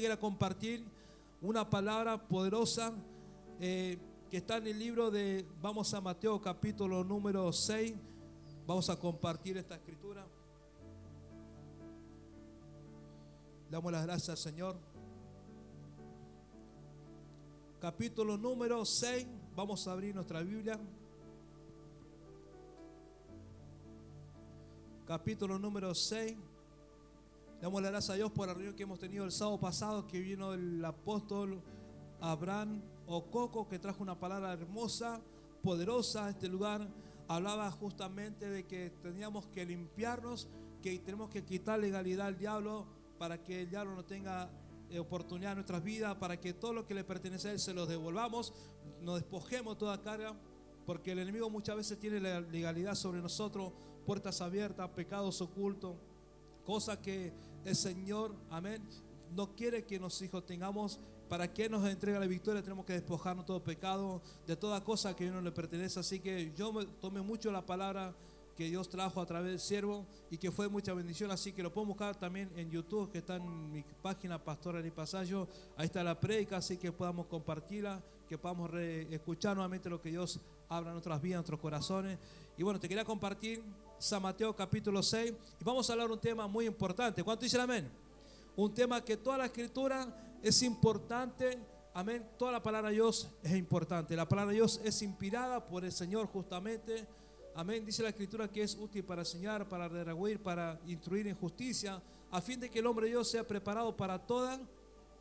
Quiero compartir una palabra poderosa que está en el libro de, vamos a Mateo capítulo número 6. Vamos a compartir esta escritura. Damos las gracias al Señor. Capítulo número 6. Vamos a abrir nuestra Biblia. Capítulo número 6. Damos las gracias a Dios por la reunión que hemos tenido el sábado pasado, que vino el apóstol Abraham Ococo, que trajo una palabra hermosa, poderosa a este lugar. Hablaba justamente de que teníamos que limpiarnos, que tenemos que quitar legalidad al diablo para que el diablo no tenga oportunidad en nuestras vidas, para que todo lo que le pertenece a él se lo devolvamos, nos despojemos toda carga, porque el enemigo muchas veces tiene la legalidad sobre nosotros, puertas abiertas, pecados ocultos, cosas que el Señor, amén, no quiere que nuestros hijos tengamos. Para que nos entregue la victoria tenemos que despojarnos de todo pecado, de toda cosa que no le pertenece. Así que yo me tomé mucho la palabra que Dios trajo a través del siervo y que fue mucha bendición. Así que lo pueden buscar también en YouTube, que está en mi página Pastor Ari Pasallo. Ahí está la prédica, así que podamos compartirla, que podamos escuchar nuevamente lo que Dios habla en nuestras vidas, en nuestros corazones. Y bueno, te quería compartir San Mateo capítulo 6 y vamos a hablar de un tema muy importante. ¿Cuánto dicen amén? Un tema que toda la escritura es importante, amén. Toda la palabra de Dios es importante. La palabra de Dios es inspirada por el Señor justamente, amén. Dice la escritura que es útil para enseñar, para redarguir, para instruir en justicia, a fin de que el hombre de Dios sea preparado para toda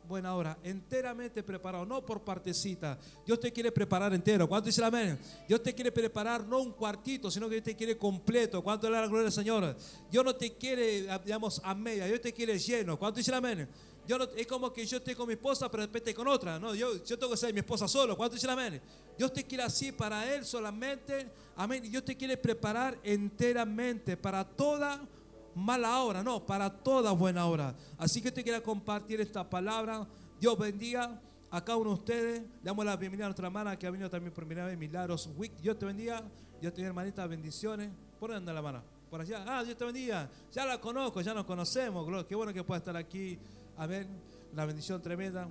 buena obra, enteramente preparado, no por partecita. Dios te quiere preparar entero. ¿Cuánto dice el amén? Dios te quiere preparar no un cuartito, sino que Dios te quiere completo. ¿Cuánto le da la gloria al Señor? Dios no te quiere, digamos, a media. Dios te quiere lleno. ¿Cuánto dice el amén? Yo no, es como que yo esté con mi esposa, pero de repente con otra. No, yo tengo que ser mi esposa solo. ¿Cuánto dice el amén? Dios te quiere así para Él solamente. Amén. Y Dios te quiere preparar enteramente para toda mala obra, no, para toda buena obra. Así que te quiero compartir esta palabra. Dios bendiga a cada uno de ustedes. Le damos la bienvenida a nuestra hermana que ha venido también por primera vez, Milagros Wick. Dios te bendiga. Dios te bendiga, hermanita, bendiciones. ¿Por dónde anda la hermana? Por allá. Ah, Dios te bendiga. Ya la conozco, ya nos conocemos. Qué bueno que pueda estar aquí. Amén. Una bendición tremenda.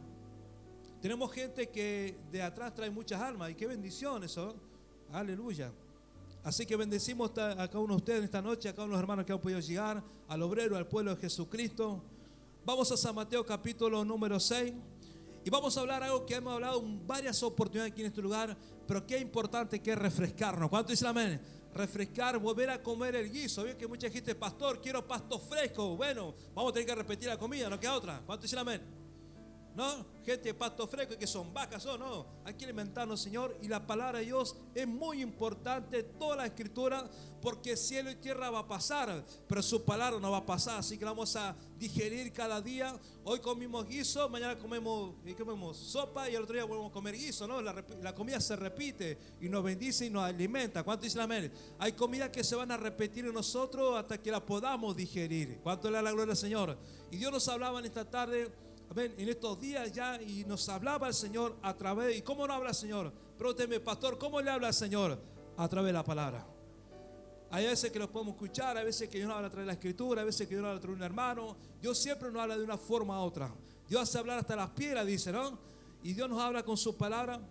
Tenemos gente que de atrás trae muchas almas. Y qué bendición eso. Aleluya. Así que bendecimos a cada uno de ustedes esta noche, a cada uno de los hermanos que han podido llegar, al obrero, al pueblo de Jesucristo. Vamos a San Mateo capítulo número 6 y vamos a hablar algo que hemos hablado en varias oportunidades aquí en este lugar, pero qué importante que es refrescarnos. ¿Cuánto dice amén? Refrescar, volver a comer el guiso. Veo que mucha gente, pastor, quiero pasto fresco. Bueno, vamos a tener que repetir la comida, no queda otra. ¿Cuánto dice amén? ¿No? Gente de pasto fresco y que son vacas o no. Hay que alimentarnos, Señor. Y la palabra de Dios es muy importante, toda la escritura, porque cielo y tierra va a pasar, pero su palabra no va a pasar. Así que vamos a digerir cada día. Hoy comimos guiso, mañana comemos sopa y el otro día volvemos a comer guiso, ¿no? La comida se repite y nos bendice y nos alimenta. ¿Cuánto dice amén? Hay comidas que se van a repetir en nosotros hasta que la podamos digerir. ¿Cuánto le da la gloria al Señor? Y Dios nos hablaba en esta tarde, amén, en estos días ya, y nos hablaba el Señor a través. ¿Y cómo no habla el Señor? Pregúnteme, pastor, ¿cómo le habla el Señor? A través de la palabra. Hay veces que lo podemos escuchar, hay veces que Dios nos habla a través de la escritura, hay veces que Dios nos habla a través de un hermano. Dios siempre nos habla de una forma u otra. Dios hace hablar hasta las piedras, dice, ¿no? Y Dios nos habla con su palabra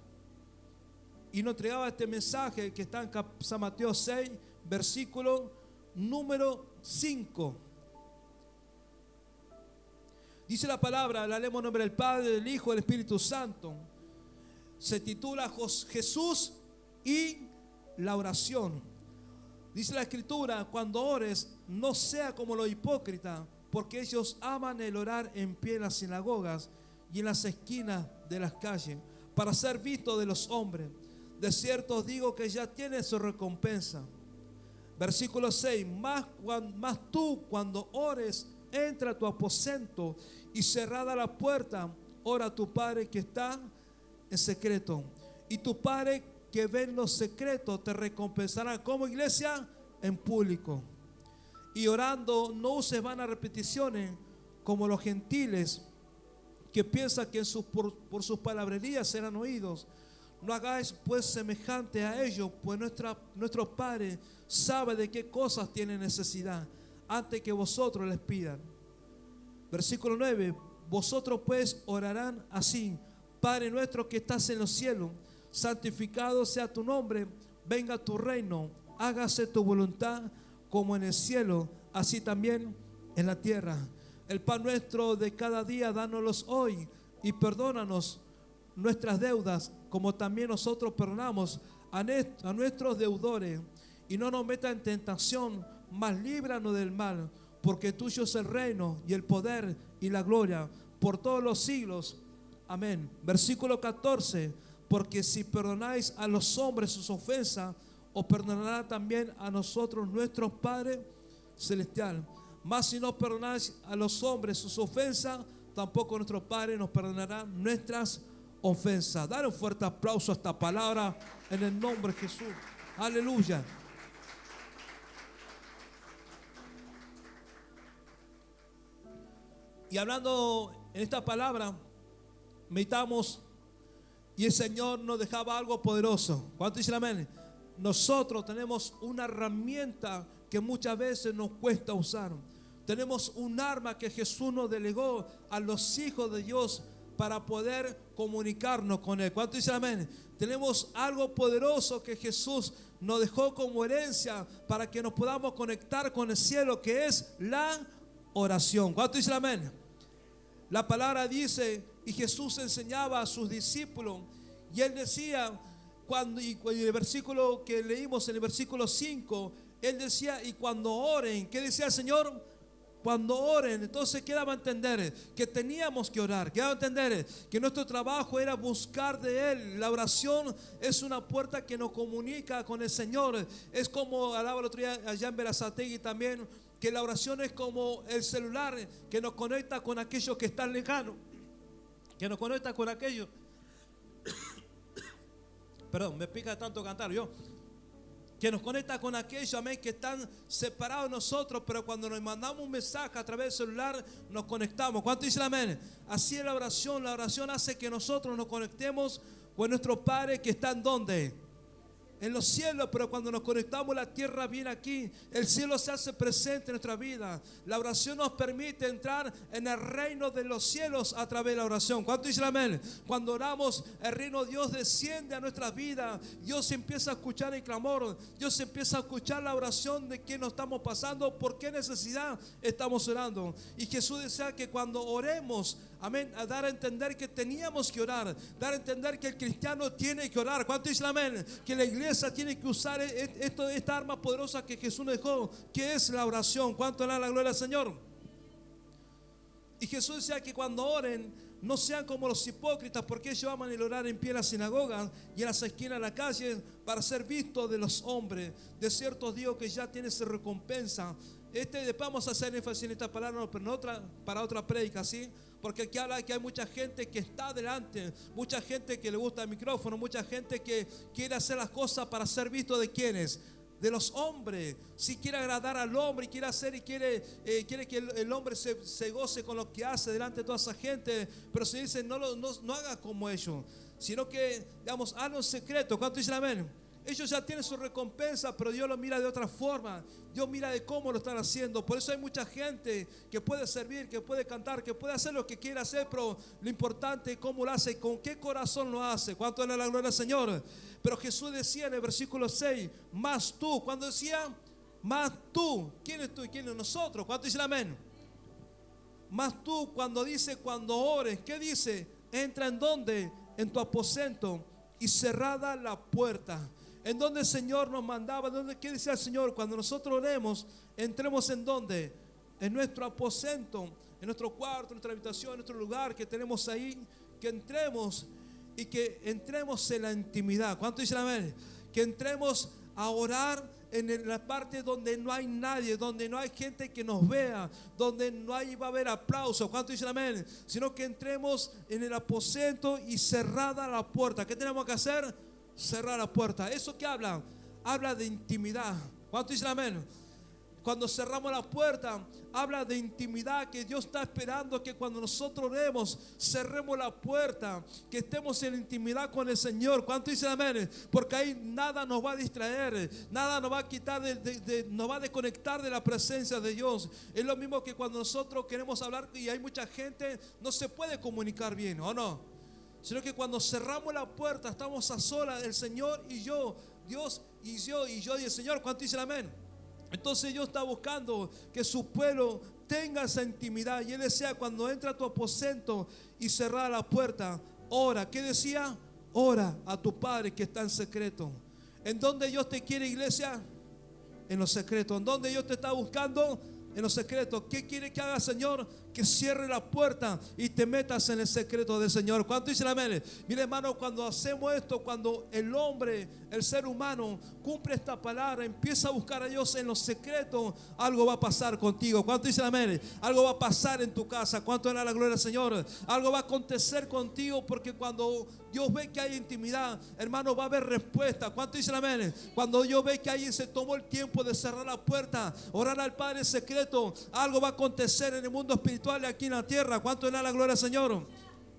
y nos entregaba este mensaje que está en San Mateo 6, versículo número 5. Dice la palabra, la leemos en nombre del Padre, del Hijo, del Espíritu Santo. Se titula Jesús y la oración. Dice la escritura, cuando ores, no sea como los hipócritas, porque ellos aman el orar en pie en las sinagogas y en las esquinas de las calles, para ser vistos de los hombres. De cierto os digo que ya tienen su recompensa. Versículo 6, más tú cuando ores, entra a tu aposento y cerrada la puerta, ora a tu Padre que está en secreto. Y tu Padre que ve en lo secreto te recompensará. ¿Como iglesia? En público. Y orando no uses vanas repeticiones como los gentiles que piensan que por sus palabrerías serán oídos. No hagáis pues semejante a ellos, pues nuestro Padre sabe de qué cosas tienen necesidad antes que vosotros les pidan. Versículo 9. Vosotros pues orarán así: Padre nuestro que estás en los cielos, santificado sea tu nombre, venga tu reino, hágase tu voluntad como en el cielo, así también en la tierra. El pan nuestro de cada día, dánoslos hoy, y perdónanos nuestras deudas, como también nosotros perdonamos a nuestros deudores. Y no nos metas en tentación, mas líbranos del mal, porque tuyo es el reino y el poder y la gloria por todos los siglos. Amén. Versículo 14: porque si perdonáis a los hombres sus ofensas, os perdonará también a nosotros nuestro Padre Celestial. Mas si no perdonáis a los hombres sus ofensas, tampoco nuestro Padre nos perdonará nuestras ofensas. Dale un fuerte aplauso a esta palabra en el nombre de Jesús. Aleluya. Y hablando en esta palabra, meditamos y el Señor nos dejaba algo poderoso. ¿Cuánto dicen amén? Nosotros tenemos una herramienta que muchas veces nos cuesta usar. Tenemos un arma que Jesús nos delegó a los hijos de Dios para poder comunicarnos con Él. ¿Cuánto dicen amén? Tenemos algo poderoso que Jesús nos dejó como herencia para que nos podamos conectar con el cielo, que es la oración. ¿Cuánto dicen amén? La palabra dice, y Jesús enseñaba a sus discípulos, y Él decía, y el versículo que leímos en el versículo 5, Él decía, y cuando oren, ¿qué decía el Señor? Cuando oren. Entonces, ¿qué daba a entender? Que teníamos que orar. ¿Qué daba a entender? Que nuestro trabajo era buscar de Él. La oración es una puerta que nos comunica con el Señor. Es como hablaba el otro día allá en Berazategui también, que la oración es como el celular que nos conecta con aquellos que están lejanos, que nos conecta con aquellos perdón, me pica tanto cantar yo, que nos conecta con aquellos, amén, que están separados de nosotros, pero cuando nos mandamos un mensaje a través del celular, nos conectamos. ¿Cuánto dice el amén? Así es la oración hace que nosotros nos conectemos con nuestro Padre que está en ¿dónde? En los cielos, pero cuando nos conectamos la tierra viene aquí, el cielo se hace presente en nuestra vida. La oración nos permite entrar en el reino de los cielos a través de la oración. ¿Cuánto dice el amén? Cuando oramos, el reino de Dios desciende a nuestras vidas. Dios empieza a escuchar el clamor, Dios empieza a escuchar la oración de qué nos estamos pasando, por qué necesidad estamos orando. Y Jesús decía que cuando oremos, amén, a dar a entender que teníamos que orar, dar a entender que el cristiano tiene que orar. ¿Cuánto dice el amén? Que la iglesia tiene que usar esta arma poderosa que Jesús dejó, que es la oración. ¿Cuánto le da la gloria al Señor? Y Jesús decía que cuando oren, no sean como los hipócritas, porque ellos aman el orar en pie en las sinagogas y en las esquinas de la calle para ser vistos de los hombres. De cierto digo que ya tiene su recompensa. Después vamos a hacer énfasis en esta palabra, pero no para otra prédica, ¿sí? Porque aquí habla que hay mucha gente que está delante, mucha gente que le gusta el micrófono, mucha gente que quiere hacer las cosas para ser visto de ¿quiénes? De los hombres. Si quiere agradar al hombre y quiere hacer y quiere que el hombre se goce con lo que hace delante de toda esa gente, pero se dice no haga como ellos, sino que digamos hazlo en secreto. ¿Cuánto dicen amén? Ellos ya tienen su recompensa, pero Dios lo mira de otra forma. Dios mira de cómo lo están haciendo. Por eso hay mucha gente que puede servir, que puede cantar, que puede hacer lo que quiere hacer, pero lo importante es cómo lo hace y con qué corazón lo hace. ¿Cuánto es la gloria al Señor? Pero Jesús decía en el versículo 6, más tú. Cuando decía, más tú. ¿Quién es tú y quién es nosotros? ¿Cuánto dice el amén? Más tú, cuando dice, cuando ores, ¿qué dice? Entra en donde, en tu aposento y cerrada la puerta. En donde el Señor nos mandaba, ¿qué decía el Señor? Cuando nosotros oremos, entremos en donde, en nuestro aposento, en nuestro cuarto, en nuestra habitación, en nuestro lugar que tenemos ahí, que entremos y que entremos en la intimidad. ¿Cuánto dicen amén? Que entremos a orar en la parte donde no hay nadie, donde no hay gente que nos vea, donde no va a haber aplausos. ¿Cuánto dicen amén? Sino que entremos en el aposento y cerrada la puerta. ¿Qué tenemos que hacer? Cerrar la puerta. ¿Eso qué habla? Habla de intimidad. ¿Cuánto dicen amén? Cuando cerramos la puerta, habla de intimidad, que Dios está esperando que cuando nosotros oremos, cerremos la puerta, que estemos en intimidad con el Señor. ¿Cuánto dicen amén? Porque ahí nada nos va a distraer, nada nos va a quitar, nos va a desconectar de la presencia de Dios. Es lo mismo que cuando nosotros queremos hablar y hay mucha gente, no se puede comunicar bien, ¿o no? Sino que cuando cerramos la puerta, estamos a solas, el Señor y yo, Dios y yo y el Señor. ¿Cuánto dicen amén? Entonces Dios está buscando que su pueblo tenga esa intimidad. Y Él decía, cuando entra a tu aposento y cerrar la puerta, ora. ¿Qué decía? Ora a tu Padre que está en secreto. ¿En dónde Dios te quiere, iglesia? En lo secreto. ¿En dónde Dios te está buscando? En lo secreto. ¿Qué quiere que haga, Señor? Que cierre la puerta y te metas en el secreto del Señor. ¿Cuánto dicen amén? Mire, hermano, cuando hacemos esto, cuando el hombre, el ser humano cumple esta palabra, empieza a buscar a Dios en lo secreto, algo va a pasar contigo. ¿Cuánto dicen amén? Algo va a pasar en tu casa. ¿Cuánto era la gloria del Señor? Algo va a acontecer contigo, porque cuando Dios ve que hay intimidad, hermano, va a haber respuesta. ¿Cuánto dicen amén? Cuando Dios ve que alguien se tomó el tiempo de cerrar la puerta, orar al Padre en secreto, algo va a acontecer en el mundo espiritual aquí en la tierra. ¿Cuánto era la gloria del Señor?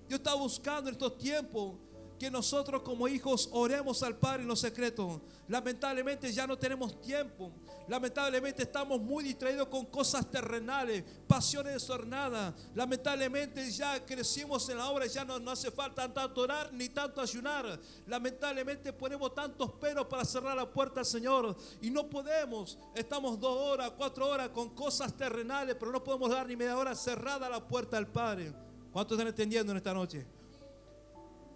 Dios está buscando en estos tiempos que nosotros como hijos oremos al Padre en lo secreto. Lamentablemente ya no tenemos tiempo. Lamentablemente estamos muy distraídos con cosas terrenales, pasiones desordenadas. Lamentablemente ya crecimos en la obra, ya no hace falta tanto orar ni tanto ayunar. Lamentablemente ponemos tantos peros para cerrar la puerta al Señor y no podemos. Estamos 2 horas, 4 horas con cosas terrenales, pero no podemos dar ni media hora cerrada la puerta al Padre. ¿Cuántos están entendiendo en esta noche?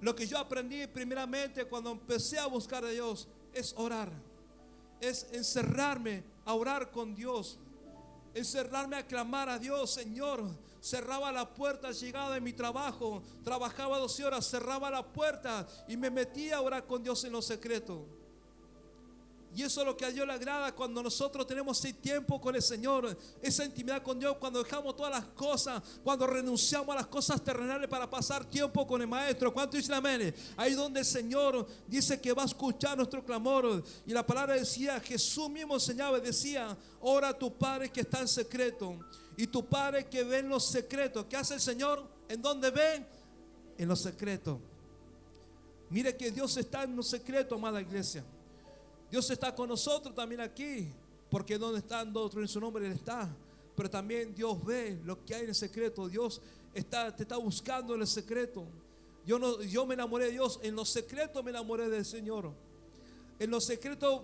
Lo que yo aprendí primeramente cuando empecé a buscar a Dios es orar. Es encerrarme a orar con Dios. Encerrarme a clamar a Dios. Señor, cerraba la puerta, llegaba de mi trabajo, trabajaba 12 horas, cerraba la puerta y me metía a orar con Dios en lo secreto. Y eso es lo que a Dios le agrada cuando nosotros tenemos ese tiempo con el Señor, esa intimidad con Dios, cuando dejamos todas las cosas, cuando renunciamos a las cosas terrenales para pasar tiempo con el Maestro. ¿Cuánto dicen amén? Ahí donde el Señor dice que va a escuchar nuestro clamor. Y la palabra decía, Jesús mismo enseñaba y decía, ora a tu Padre que está en secreto. Y tu Padre que ve en los secretos. ¿Qué hace el Señor? ¿En dónde ve? En los secretos. Mire que Dios está en los secretos, amada iglesia. Dios está con nosotros también aquí, porque donde están otros en su nombre, Él está. Pero también Dios ve lo que hay en el secreto. Dios te está buscando en el secreto. Yo me enamoré de Dios. En los secretos me enamoré del Señor. En los secretos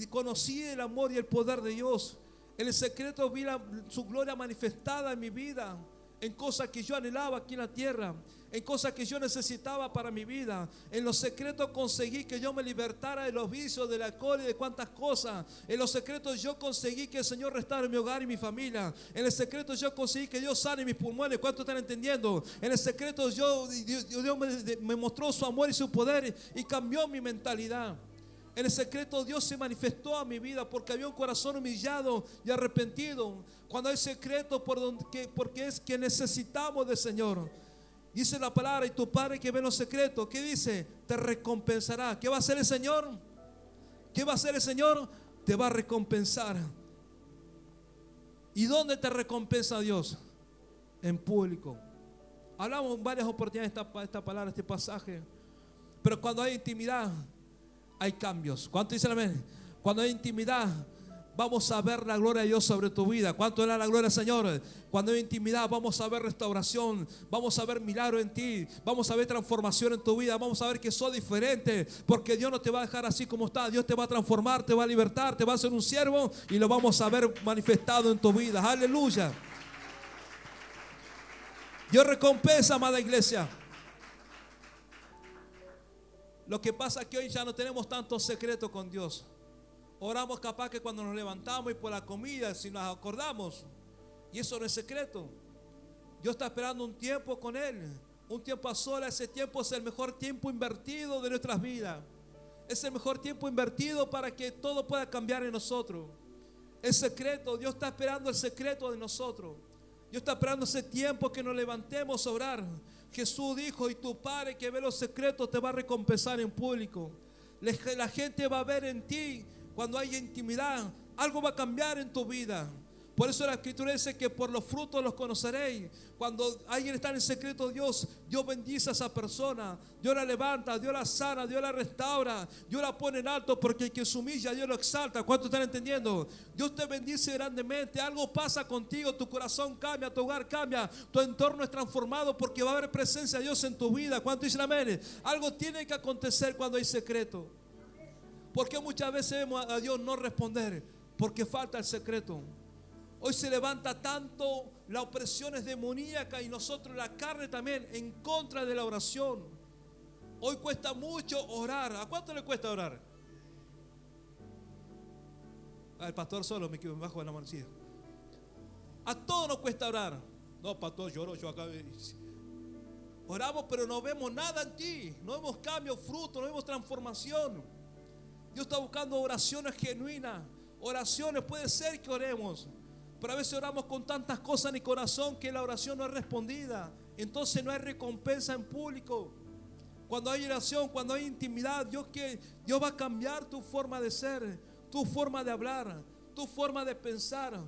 conocí el amor y el poder de Dios. En el secreto vi su gloria manifestada en mi vida, en cosas que yo anhelaba aquí en la tierra, en cosas que yo necesitaba para mi vida. En los secretos conseguí que yo me libertara de los vicios, del alcohol y de cuantas cosas. En los secretos yo conseguí que el Señor restaure mi hogar y mi familia. En el secreto yo conseguí que Dios sane mis pulmones. ¿Cuántos están entendiendo? En el secreto Dios me mostró su amor y su poder y cambió mi mentalidad. En el secreto Dios se manifestó a mi vida porque había un corazón humillado y arrepentido. Cuando hay secreto, porque es que necesitamos del Señor. Dice la palabra, y tu Padre que ve en los secretos, ¿qué dice? Te recompensará. ¿Qué va a hacer el Señor? ¿Qué va a hacer el Señor? Te va a recompensar. ¿Y dónde te recompensa Dios? En público. Hablamos en varias oportunidades esta palabra, este pasaje. Pero cuando hay intimidad, hay cambios. ¿Cuánto dicen amén? Cuando hay intimidad, vamos a ver la gloria de Dios sobre tu vida. ¿Cuánto era la gloria del Señor? Cuando hay intimidad, vamos a ver restauración, vamos a ver milagro en ti, vamos a ver transformación en tu vida, vamos a ver que sos diferente, porque Dios no te va a dejar así como está. Dios te va a transformar, te va a libertar, te va a hacer un siervo y lo vamos a ver manifestado en tu vida. Aleluya. Dios recompensa, amada iglesia. Lo que pasa es que hoy ya no tenemos tantos secretos con Dios. Oramos capaz que cuando nos levantamos y por la comida, si nos acordamos. Y eso no es secreto. Dios está esperando un tiempo con Él. Un tiempo a solas. Ese tiempo es el mejor tiempo invertido de nuestras vidas. Es el mejor tiempo invertido para que todo pueda cambiar en nosotros. El secreto, Dios está esperando el secreto de nosotros. Dios está esperando ese tiempo que nos levantemos a orar. Jesús dijo, y tu Padre que ve los secretos te va a recompensar en público. La gente va a ver en ti. Cuando hay intimidad, Algo va a cambiar en tu vida. Por eso la Escritura dice que por los frutos los conoceréis. Cuando alguien está en el secreto de Dios, Dios bendice a esa persona. Dios la levanta, Dios la sana, Dios la restaura, Dios la pone en alto, porque el que se humilla, Dios lo exalta. ¿Cuántos están entendiendo? Dios te bendice grandemente. Algo pasa contigo, tu corazón cambia, tu hogar cambia, tu entorno es transformado, porque va a haber presencia de Dios en tu vida. ¿Cuántos dicen amén? Algo tiene que acontecer cuando hay secreto. Porque muchas veces vemos a Dios no responder, porque falta el secreto. Hoy se levanta tanto la opresión es demoníaca y nosotros la carne también en contra de la oración. Hoy cuesta mucho orar. ¿A cuánto le cuesta orar? El pastor solo me bajo de la manecilla. A todos nos cuesta orar. No, pastor, lloro yo acá. Oramos, pero no vemos nada en ti. No vemos cambio, fruto, no vemos transformación. Dios está buscando oraciones genuinas. Oraciones, puede ser que oremos, pero a veces oramos con tantas cosas en el corazón que la oración no es respondida. Entonces no hay recompensa en público. Cuando hay oración, cuando hay intimidad, Dios va a cambiar tu forma de ser, tu forma de hablar, tu forma de pensar.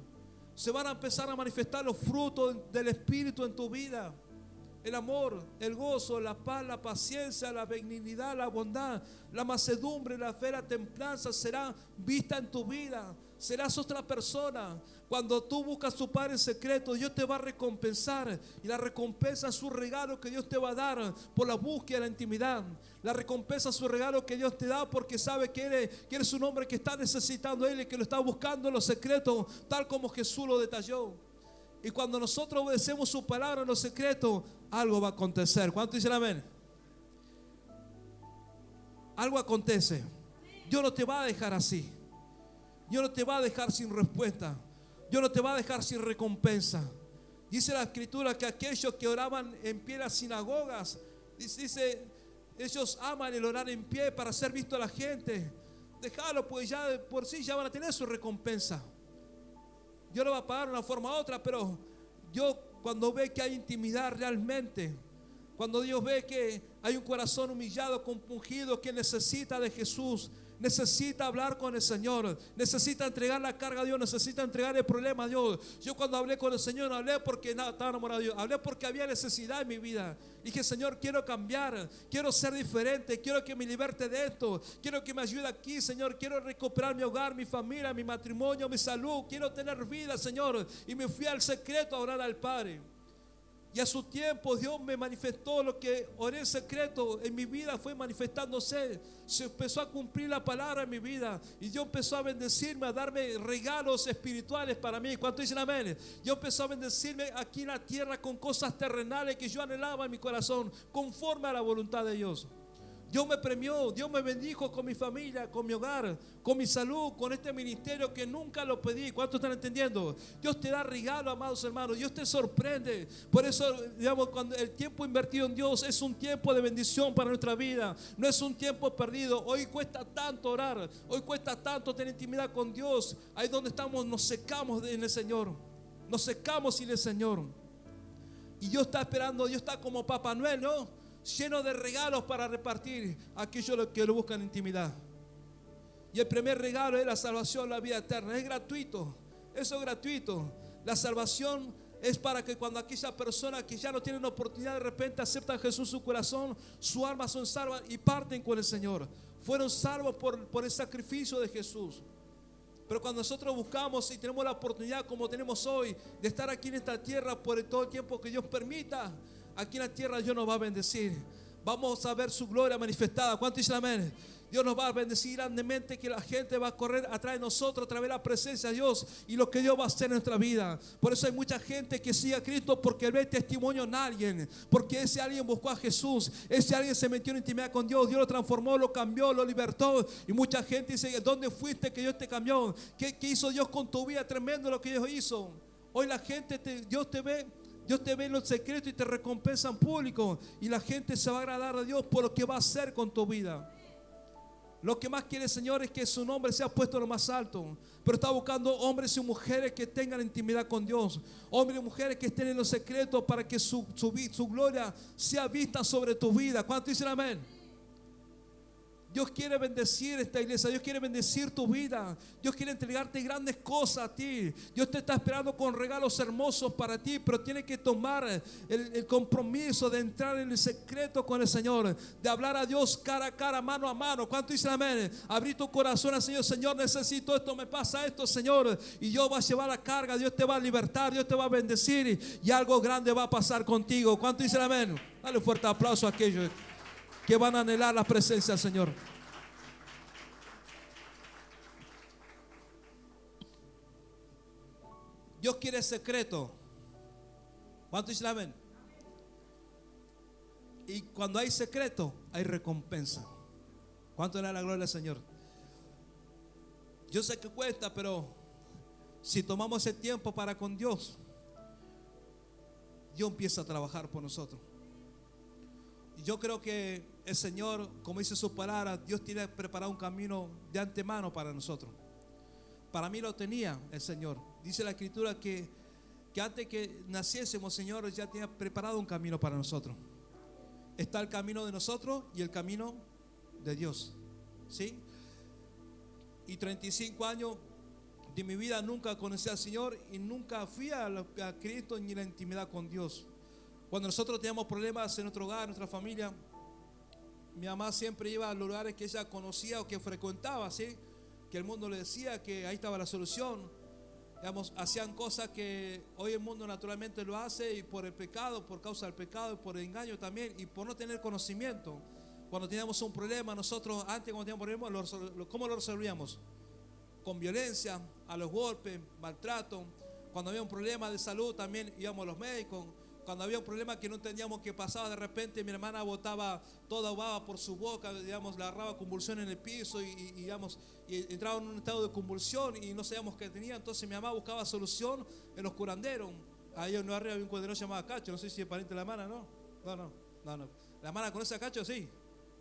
Se van a empezar a manifestar los frutos del Espíritu en tu vida. El amor, el gozo, la paz, la paciencia, la benignidad, la bondad, la mansedumbre, la fe, la templanza será vista en tu vida. Serás otra persona. Cuando tú buscas a tu Padre en secreto, Dios te va a recompensar. Y la recompensa es su regalo que Dios te va a dar por la búsqueda de la intimidad. La recompensa es su regalo que Dios te da porque sabe que eres un hombre que está necesitando a Él y que lo está buscando en los secretos, tal como Jesús lo detalló. Y cuando nosotros obedecemos su palabra en los secretos, algo va a acontecer. ¿Cuántos dicen amén? Algo acontece. Dios no te va a dejar así. Dios no te va a dejar sin respuesta. Dios no te va a dejar sin recompensa. Dice la Escritura que aquellos que oraban en pie en las sinagogas, dice, ellos aman el orar en pie para ser visto a la gente. Déjalo, pues ya por sí ya van a tener su recompensa. Dios lo va a pagar de una forma u otra, pero Dios, cuando ve que hay intimidad realmente, cuando Dios ve que hay un corazón humillado, compungido, que necesita de Jesús, necesita hablar con el Señor, necesita entregar la carga a Dios, necesita entregar el problema a Dios. Yo cuando hablé con el Señor, no hablé porque estaba enamorado de Dios, hablé porque había necesidad en mi vida. Dije, Señor, quiero cambiar, quiero ser diferente, quiero que me liberte de esto, quiero que me ayude aquí, Señor, quiero recuperar mi hogar, mi familia, mi matrimonio, mi salud, quiero tener vida, Señor. Y me fui al secreto a orar al Padre. Y a su tiempo Dios me manifestó lo que oré en secreto en mi vida, fue manifestándose. Se empezó a cumplir la palabra en mi vida. Y Dios empezó a bendecirme, a darme regalos espirituales para mí. ¿Cuántos dicen amén? Dios empezó a bendecirme aquí en la tierra con cosas terrenales que yo anhelaba en mi corazón, conforme a la voluntad de Dios. Dios me premió, Dios me bendijo con mi familia, con mi hogar, con mi salud, con este ministerio que nunca lo pedí. ¿Cuántos están entendiendo? Dios te da regalo, amados hermanos. Dios te sorprende. Por eso, digamos, cuando el tiempo invertido en Dios es un tiempo de bendición para nuestra vida. No es un tiempo perdido. Hoy cuesta tanto orar. Hoy cuesta tanto tener intimidad con Dios. Ahí donde estamos nos secamos en el Señor. Nos secamos sin el Señor. Y Dios está esperando. Dios está como Papá Noel, ¿no? Lleno de regalos para repartir a aquellos que lo buscan intimidad. Y el primer regalo es la salvación, la vida eterna. Es gratuito. Eso es gratuito. La salvación es para que cuando aquella persona que ya no tienen oportunidad de repente acepta a Jesús en su corazón, su alma son salvas y parten con el Señor. Fueron salvos por el sacrificio de Jesús. Pero cuando nosotros buscamos y tenemos la oportunidad como tenemos hoy de estar aquí en esta tierra por todo el tiempo que Dios permita, aquí en la tierra Dios nos va a bendecir. Vamos a ver su gloria manifestada. ¿Cuánto dicen amén? Dios nos va a bendecir grandemente, que la gente va a correr atrás de nosotros a través de la presencia de Dios y lo que Dios va a hacer en nuestra vida. Por eso hay mucha gente que sigue a Cristo porque ve testimonio en alguien, porque ese alguien buscó a Jesús, ese alguien se metió en intimidad con Dios, Dios lo transformó, lo cambió, lo libertó. Y mucha gente dice, ¿dónde fuiste que Dios te cambió? ¿Qué hizo Dios con tu vida? Tremendo lo que Dios hizo. Hoy la gente, Dios te ve en los secretos y te recompensa en público. Y la gente se va a agradar a Dios por lo que va a hacer con tu vida. Lo que más quiere el Señor es que su nombre sea puesto en lo más alto. Pero está buscando hombres y mujeres que tengan intimidad con Dios. Hombres y mujeres que estén en los secretos para que su gloria sea vista sobre tu vida. ¿Cuántos dicen amén? Dios quiere bendecir esta iglesia. Dios quiere bendecir tu vida. Dios quiere entregarte grandes cosas a ti. Dios te está esperando con regalos hermosos para ti, pero tienes que tomar el compromiso de entrar en el secreto con el Señor, de hablar a Dios cara a cara, mano a mano. ¿Cuánto dicen amén? Abrir tu corazón al Señor. Señor, necesito esto, me pasa esto, Señor. Y Dios va a llevar la carga. Dios te va a libertar. Dios te va a bendecir. Y algo grande va a pasar contigo. ¿Cuánto dicen amén? Dale un fuerte aplauso a aquellos que van a anhelar la presencia del Señor. Dios quiere secreto. ¿Cuánto dicen amén? Y cuando hay secreto, hay recompensa. ¿Cuánto le da la gloria al Señor? Yo sé que cuesta, pero si tomamos ese tiempo para con Dios, Dios empieza a trabajar por nosotros. Yo creo que el Señor, como dice su palabra, Dios tiene preparado un camino de antemano para nosotros. Para mí lo tenía el Señor. Dice la Escritura que antes que naciésemos, Señor ya tenía preparado un camino para nosotros. Está el camino de nosotros y el camino de Dios, ¿sí? Y 35 años de mi vida nunca conocí al Señor y nunca fui a Cristo ni la intimidad con Dios. Cuando nosotros teníamos problemas en nuestro hogar, en nuestra familia, mi mamá siempre iba a lugares que ella conocía o que frecuentaba, ¿sí? Que el mundo le decía que ahí estaba la solución. Digamos, hacían cosas que hoy el mundo naturalmente lo hace, y por el pecado, por causa del pecado, y por el engaño también, y por no tener conocimiento. Cuando teníamos un problema, nosotros antes cuando teníamos problemas, ¿cómo lo resolvíamos? Con violencia, a los golpes, maltrato. Cuando había un problema de salud también íbamos a los médicos. Cuando había un problema que no entendíamos qué pasaba, de repente mi hermana botaba toda baba por su boca, digamos, le agarraba convulsión en el piso y entraba en un estado de convulsión y no sabíamos qué tenía. Entonces mi mamá buscaba solución en los curanderos. Ahí en arriba había un curandero llamado Cacho, no sé si es pariente de la hermana, ¿no? No. ¿La hermana conoce a Cacho? Sí.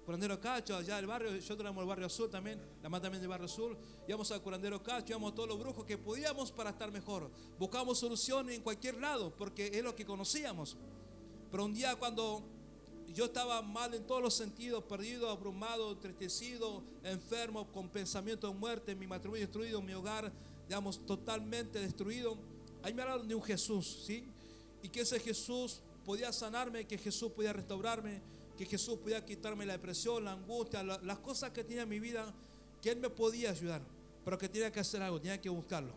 Curandero Cacho, allá del barrio, yo tenemos el barrio Azul también, la hermana también del barrio Azul. Íbamos al curandero Cacho, íbamos a todos los brujos que podíamos para estar mejor. Buscábamos solución en cualquier lado porque es lo que conocíamos. Pero un día cuando yo estaba mal en todos los sentidos, perdido, abrumado, entristecido, enfermo, con pensamiento de muerte, mi matrimonio destruido, mi hogar, digamos, totalmente destruido, ahí me hablaron de un Jesús, ¿sí? Y que ese Jesús podía sanarme, que Jesús podía restaurarme, que Jesús podía quitarme la depresión, la angustia, las cosas que tenía en mi vida, que Él me podía ayudar, pero que tenía que hacer algo, tenía que buscarlo.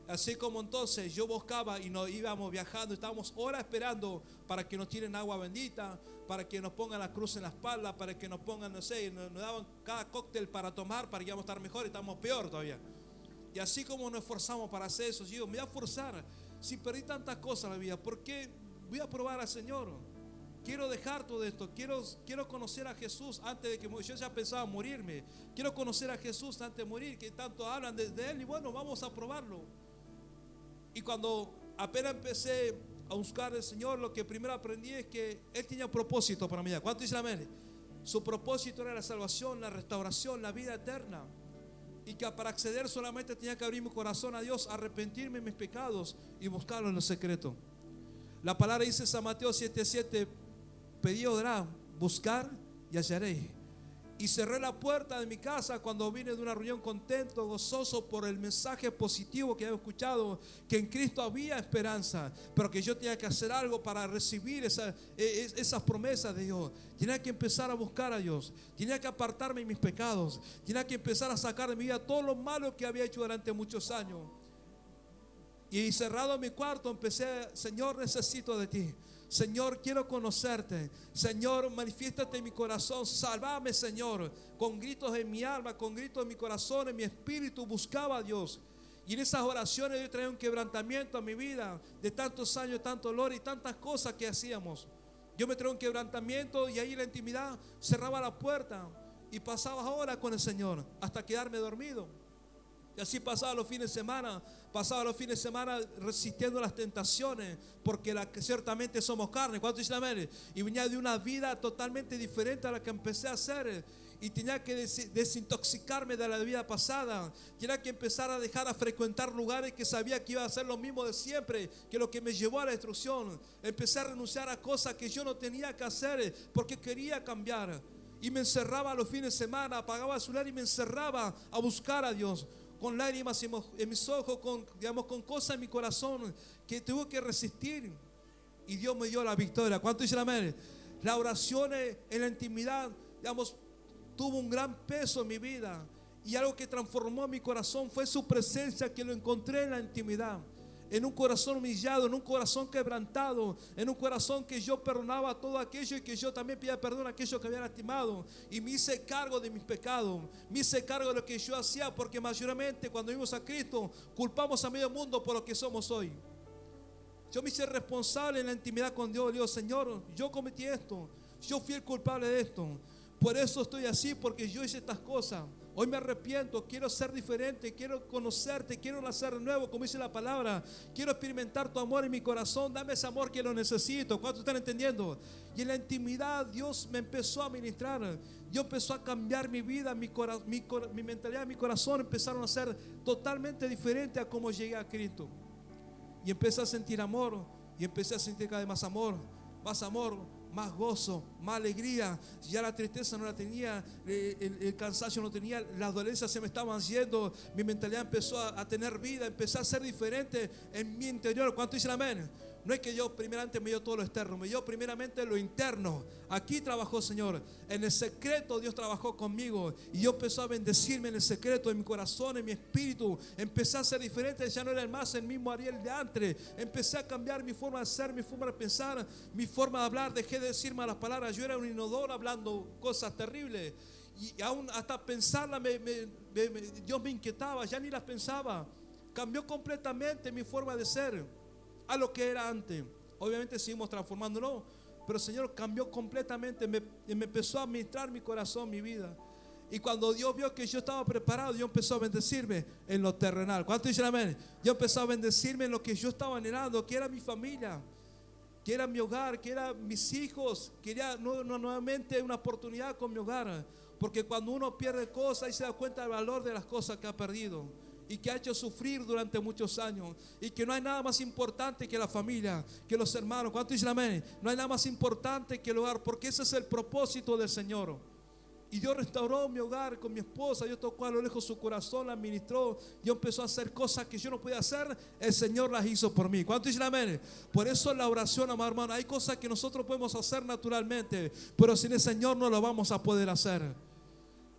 Así como entonces yo buscaba y nos íbamos viajando, estábamos horas esperando para que nos tiren agua bendita, para que nos pongan la cruz en la espalda, para que nos pongan, no sé, nos daban cada cóctel para tomar, para que íbamos a estar mejor y estamos peor todavía. Y así como nos esforzamos para hacer eso, yo me voy a forzar. Si perdí tantas cosas en la vida, ¿por qué voy a probar al Señor? Quiero dejar todo esto, quiero conocer a Jesús antes de que yo ya pensaba morirme. Quiero conocer a Jesús antes de morir, que tanto hablan de Él, y bueno, vamos a probarlo. Y cuando apenas empecé a buscar al Señor, lo que primero aprendí es que Él tenía propósito para mi vida. ¿Cuánto dicen amén? Su propósito era la salvación, la restauración, la vida eterna. Y que para acceder solamente tenía que abrir mi corazón a Dios, arrepentirme de mis pecados y buscarlo en lo secreto. La palabra dice en San Mateo 7:7: pedí, orad, buscar y hallaréis. Y cerré la puerta de mi casa cuando vine de una reunión contento, gozoso por el mensaje positivo que había escuchado, que en Cristo había esperanza, pero que yo tenía que hacer algo para recibir esas promesas de Dios. Tenía que empezar a buscar a Dios, tenía que apartarme de mis pecados, tenía que empezar a sacar de mi vida todo lo malo que había hecho durante muchos años. Y cerrado en mi cuarto empecé: Señor, necesito de ti. Señor, quiero conocerte. Señor, manifiéstate en mi corazón. Sálvame, Señor. Con gritos en mi alma, con gritos en mi corazón, en mi espíritu, buscaba a Dios. Y en esas oraciones yo traía un quebrantamiento a mi vida de tantos años, tanto dolor y tantas cosas que hacíamos. Yo me traía un quebrantamiento y ahí en la intimidad cerraba la puerta y pasaba horas con el Señor hasta quedarme dormido. Y así pasaba los fines de semana resistiendo las tentaciones, porque ciertamente somos carne. ¿Cuánto dicen amén? Y venía de una vida totalmente diferente a la que empecé a hacer. Y tenía que desintoxicarme de la vida pasada. Tenía que empezar a dejar a frecuentar lugares que sabía que iba a ser lo mismo de siempre, que lo que me llevó a la destrucción. Empecé a renunciar a cosas que yo no tenía que hacer porque quería cambiar. Y me encerraba los fines de semana, apagaba el celular y me encerraba a buscar a Dios. Con lágrimas en mis ojos, con cosas en mi corazón que tuve que resistir. Y Dios me dio la victoria. ¿Cuánto dicen amén? La oración en la intimidad, tuvo un gran peso en mi vida. Y algo que transformó mi corazón fue su presencia, que lo encontré en la intimidad. En un corazón humillado, en un corazón quebrantado, en un corazón que yo perdonaba todo aquello y que yo también pedía perdón a aquellos que había lastimado. Y me hice cargo de mis pecados, me hice cargo de lo que yo hacía, porque mayormente cuando vimos a Cristo culpamos a medio mundo por lo que somos hoy. Yo me hice responsable en la intimidad con Dios. Le digo, Señor, yo cometí esto, yo fui el culpable de esto, por eso estoy así, porque yo hice estas cosas. Hoy me arrepiento, quiero ser diferente, quiero conocerte, quiero nacer de nuevo, como dice la palabra. Quiero experimentar tu amor en mi corazón, dame ese amor que lo necesito. ¿Cuántos están entendiendo? Y en la intimidad Dios me empezó a ministrar. Dios empezó a cambiar mi vida, mi mentalidad, mi corazón empezaron a ser totalmente diferentes a como llegué a Cristo. Y empecé a sentir amor, y empecé a sentir cada vez más amor, más gozo, más alegría. Ya la tristeza no la tenía, el cansancio no tenía, las dolencias se me estaban yendo. Mi mentalidad empezó a tener vida, empecé a ser diferente en mi interior. ¿Cuánto dicen amén? No es que yo primeramente me dio todo lo externo, me dio primeramente lo interno. Aquí trabajó el Señor. En el secreto Dios trabajó conmigo. Y Dios empezó a bendecirme en el secreto, en mi corazón, en mi espíritu. Empecé a ser diferente, ya no era más el mismo Ariel de antes. Empecé a cambiar mi forma de ser, mi forma de pensar, mi forma de hablar. Dejé de decir malas palabras. Yo era un inodoro hablando cosas terribles. Y aún hasta pensarlas Dios me inquietaba, ya ni las pensaba. Cambió completamente mi forma de ser a lo que era antes. Obviamente seguimos transformándonos, pero el Señor cambió completamente. Me empezó a administrar mi corazón, mi vida. Y cuando Dios vio que yo estaba preparado, Dios empezó a bendecirme en lo terrenal. ¿Cuánto dicen amén? Dios empezó a bendecirme en lo que yo estaba anhelando, que era mi familia, que era mi hogar, que eran mis hijos. Quería nuevamente una oportunidad con mi hogar, porque cuando uno pierde cosas, ahí se da cuenta del valor de las cosas que ha perdido y que ha hecho sufrir durante muchos años, y que no hay nada más importante que la familia, que los hermanos. ¿Cuánto dicen amén? No hay nada más importante que el hogar, porque ese es el propósito del Señor. Y Dios restauró mi hogar con mi esposa. Dios tocó a lo lejos su corazón, la administró. Dios empezó a hacer cosas que yo no podía hacer, el Señor las hizo por mí. ¿Cuánto dicen amén? Por eso la oración, amado hermano, hay cosas que nosotros podemos hacer naturalmente, pero sin el Señor no lo vamos a poder hacer.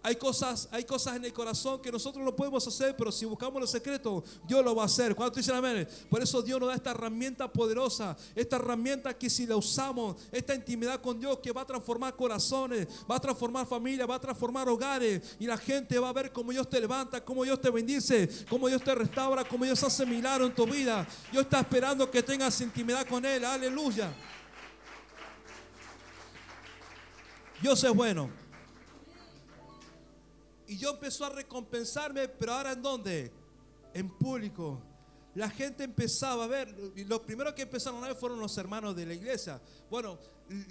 Hay cosas en el corazón que nosotros no podemos hacer, pero si buscamos los secretos, Dios lo va a hacer. ¿Cuánto dicen amén? Por eso Dios nos da esta herramienta poderosa, esta herramienta que si la usamos, esta intimidad con Dios, que va a transformar corazones, va a transformar familias, va a transformar hogares, y la gente va a ver cómo Dios te levanta, cómo Dios te bendice, cómo Dios te restaura, cómo Dios hace milagros en tu vida. Dios está esperando que tengas intimidad con Él. Aleluya. Dios es bueno. Y yo empezó a recompensarme, pero ahora ¿en dónde? En público. La gente empezaba a ver. Y los primeros que empezaron a ver fueron los hermanos de la iglesia. Bueno,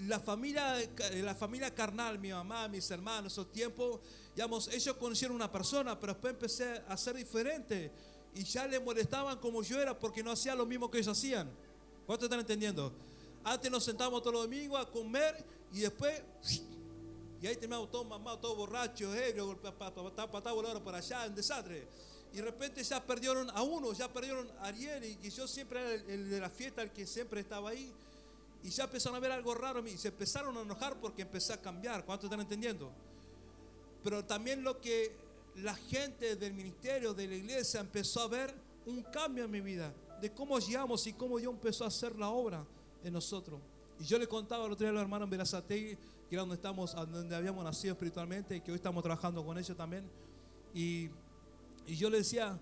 la familia carnal, mi mamá, mis hermanos, esos tiempos, digamos, ellos conocieron una persona, pero después empecé a ser diferente. Y ya les molestaban como yo era, porque no hacía lo mismo que ellos hacían. ¿Cuántos están entendiendo? Antes nos sentábamos todos los domingos a comer y después... Y ahí terminamos todos mamados, todos borrachos, ebrios, patá volador por allá, un desastre. Y de repente ya perdieron a uno, ya perdieron a Ariel, y yo siempre era el de la fiesta, el que siempre estaba ahí. Y ya empezaron a ver algo raro en mí, y se empezaron a enojar porque empecé a cambiar. ¿Cuántos están entendiendo? Pero también lo que la gente del ministerio, de la iglesia, empezó a ver un cambio en mi vida, de cómo llegamos y cómo Dios empezó a hacer la obra en nosotros. Y yo le contaba el otro día a los hermanos en Berazategui, que era donde habíamos nacido espiritualmente, y que hoy estamos trabajando con ellos también. Y yo le decía,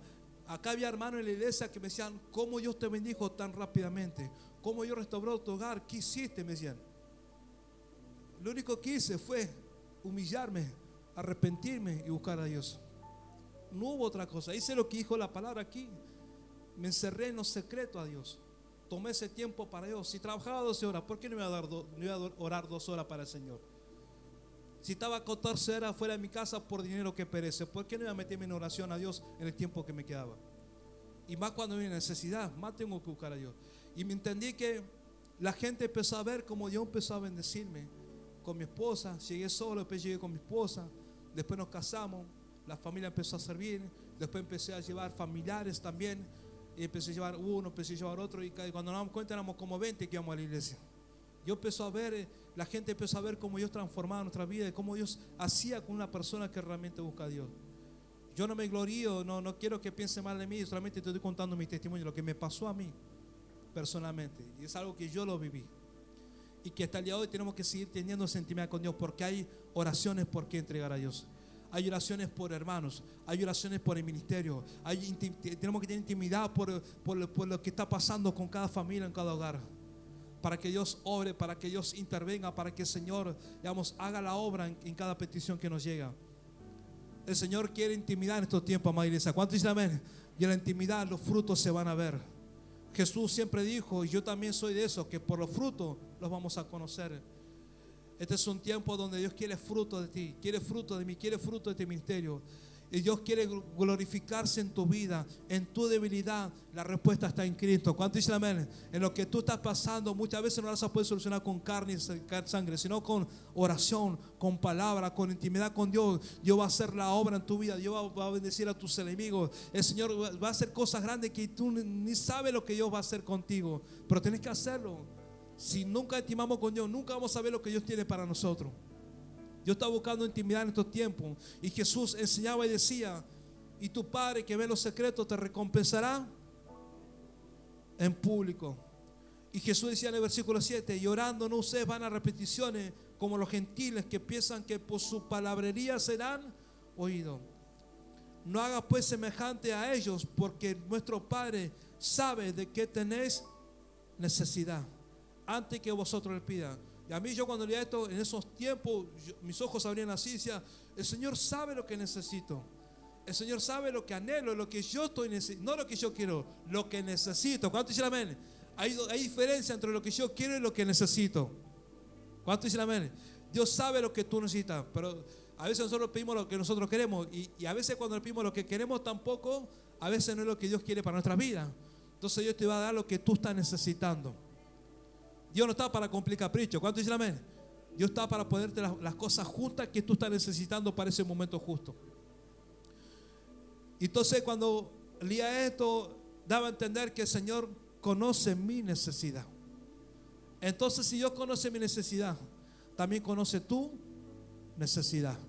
acá había hermanos en la iglesia que me decían, ¿cómo Dios te bendijo tan rápidamente? ¿Cómo Dios restauró tu hogar? ¿Qué hiciste? Me decían. Lo único que hice fue humillarme, arrepentirme y buscar a Dios. No hubo otra cosa. Hice lo que dijo la palabra aquí. Me encerré en los secretos a Dios. Tomé ese tiempo para Dios. Si trabajaba 12 horas, ¿por qué no iba a orar 2 horas para el Señor? Si estaba 14 horas fuera de mi casa por dinero que perece, ¿por qué no iba a meterme en oración a Dios en el tiempo que me quedaba? Y más cuando hay necesidad, más tengo que buscar a Dios. Y me entendí que la gente empezó a ver cómo Dios empezó a bendecirme con mi esposa, llegué solo, después llegué con mi esposa, después nos casamos, la familia empezó a servir, después empecé a llevar familiares también, y empecé a llevar uno, empecé a llevar otro, y cuando nos damos cuenta éramos como 20 que íbamos a la iglesia. Yo empezó a ver, la gente empezó a ver cómo Dios transformaba nuestra vida y cómo Dios hacía con una persona que realmente busca a Dios. Yo no me glorío, no quiero que piense mal de mí, solamente te estoy contando mi testimonio, lo que me pasó a mí personalmente, y es algo que yo lo viví. Y que hasta el día de hoy tenemos que seguir teniendo esa intimidad con Dios, porque hay oraciones por qué entregar a Dios. Hay oraciones por hermanos, hay oraciones por el ministerio, tenemos que tener intimidad por lo que está pasando con cada familia, en cada hogar, para que Dios obre, para que Dios intervenga, para que el Señor, digamos, haga la obra en cada petición que nos llega. El Señor quiere intimidad en estos tiempos, amada iglesia. ¿Cuántos dicen amén? Y en la intimidad los frutos se van a ver. Jesús siempre dijo, y yo también soy de eso, que por los frutos los vamos a conocer. Este es un tiempo donde Dios quiere fruto de ti, quiere fruto de mí, quiere fruto de este ministerio. Y Dios quiere glorificarse en tu vida, en tu debilidad. La respuesta está en Cristo. ¿Cuánto dicen amén? En lo que tú estás pasando, muchas veces no las puedes solucionar con carne y sangre, sino con oración, con palabra, con intimidad con Dios. Dios va a hacer la obra en tu vida. Dios va a bendecir a tus enemigos. El Señor va a hacer cosas grandes que tú ni sabes lo que Dios va a hacer contigo, pero tienes que hacerlo. Si nunca intimamos con Dios, nunca vamos a ver lo que Dios tiene para nosotros. Dios está buscando intimidad en estos tiempos. Y Jesús enseñaba y decía, y tu Padre que ve los secretos te recompensará en público. Y Jesús decía en el versículo 7, y orando no ustedes van a repeticiones como los gentiles que piensan que por su palabrería serán oídos. No haga pues semejante a ellos, porque nuestro Padre sabe de qué tenéis necesidad antes que vosotros le pidan. Y a mí, yo cuando leía esto, en esos tiempos, mis ojos abrían así y decía, el Señor sabe lo que necesito. El Señor sabe lo que anhelo, lo que yo estoy necesitando, no lo que yo quiero, lo que necesito. ¿Cuánto dicen amén? Hay diferencia entre lo que yo quiero y lo que necesito. ¿Cuánto dicen amén? Dios sabe lo que tú necesitas, pero a veces nosotros pedimos lo que nosotros queremos, y a veces cuando le pedimos lo que queremos tampoco, a veces no es lo que Dios quiere para nuestra vida. Entonces Dios te va a dar lo que tú estás necesitando. Dios no está para cumplir capricho. ¿Cuánto dicen amén? Dios está para ponerte las cosas justas que tú estás necesitando para ese momento justo. Entonces cuando leía esto, daba a entender que el Señor conoce mi necesidad. Entonces si Dios conoce mi necesidad, también conoce tu necesidad.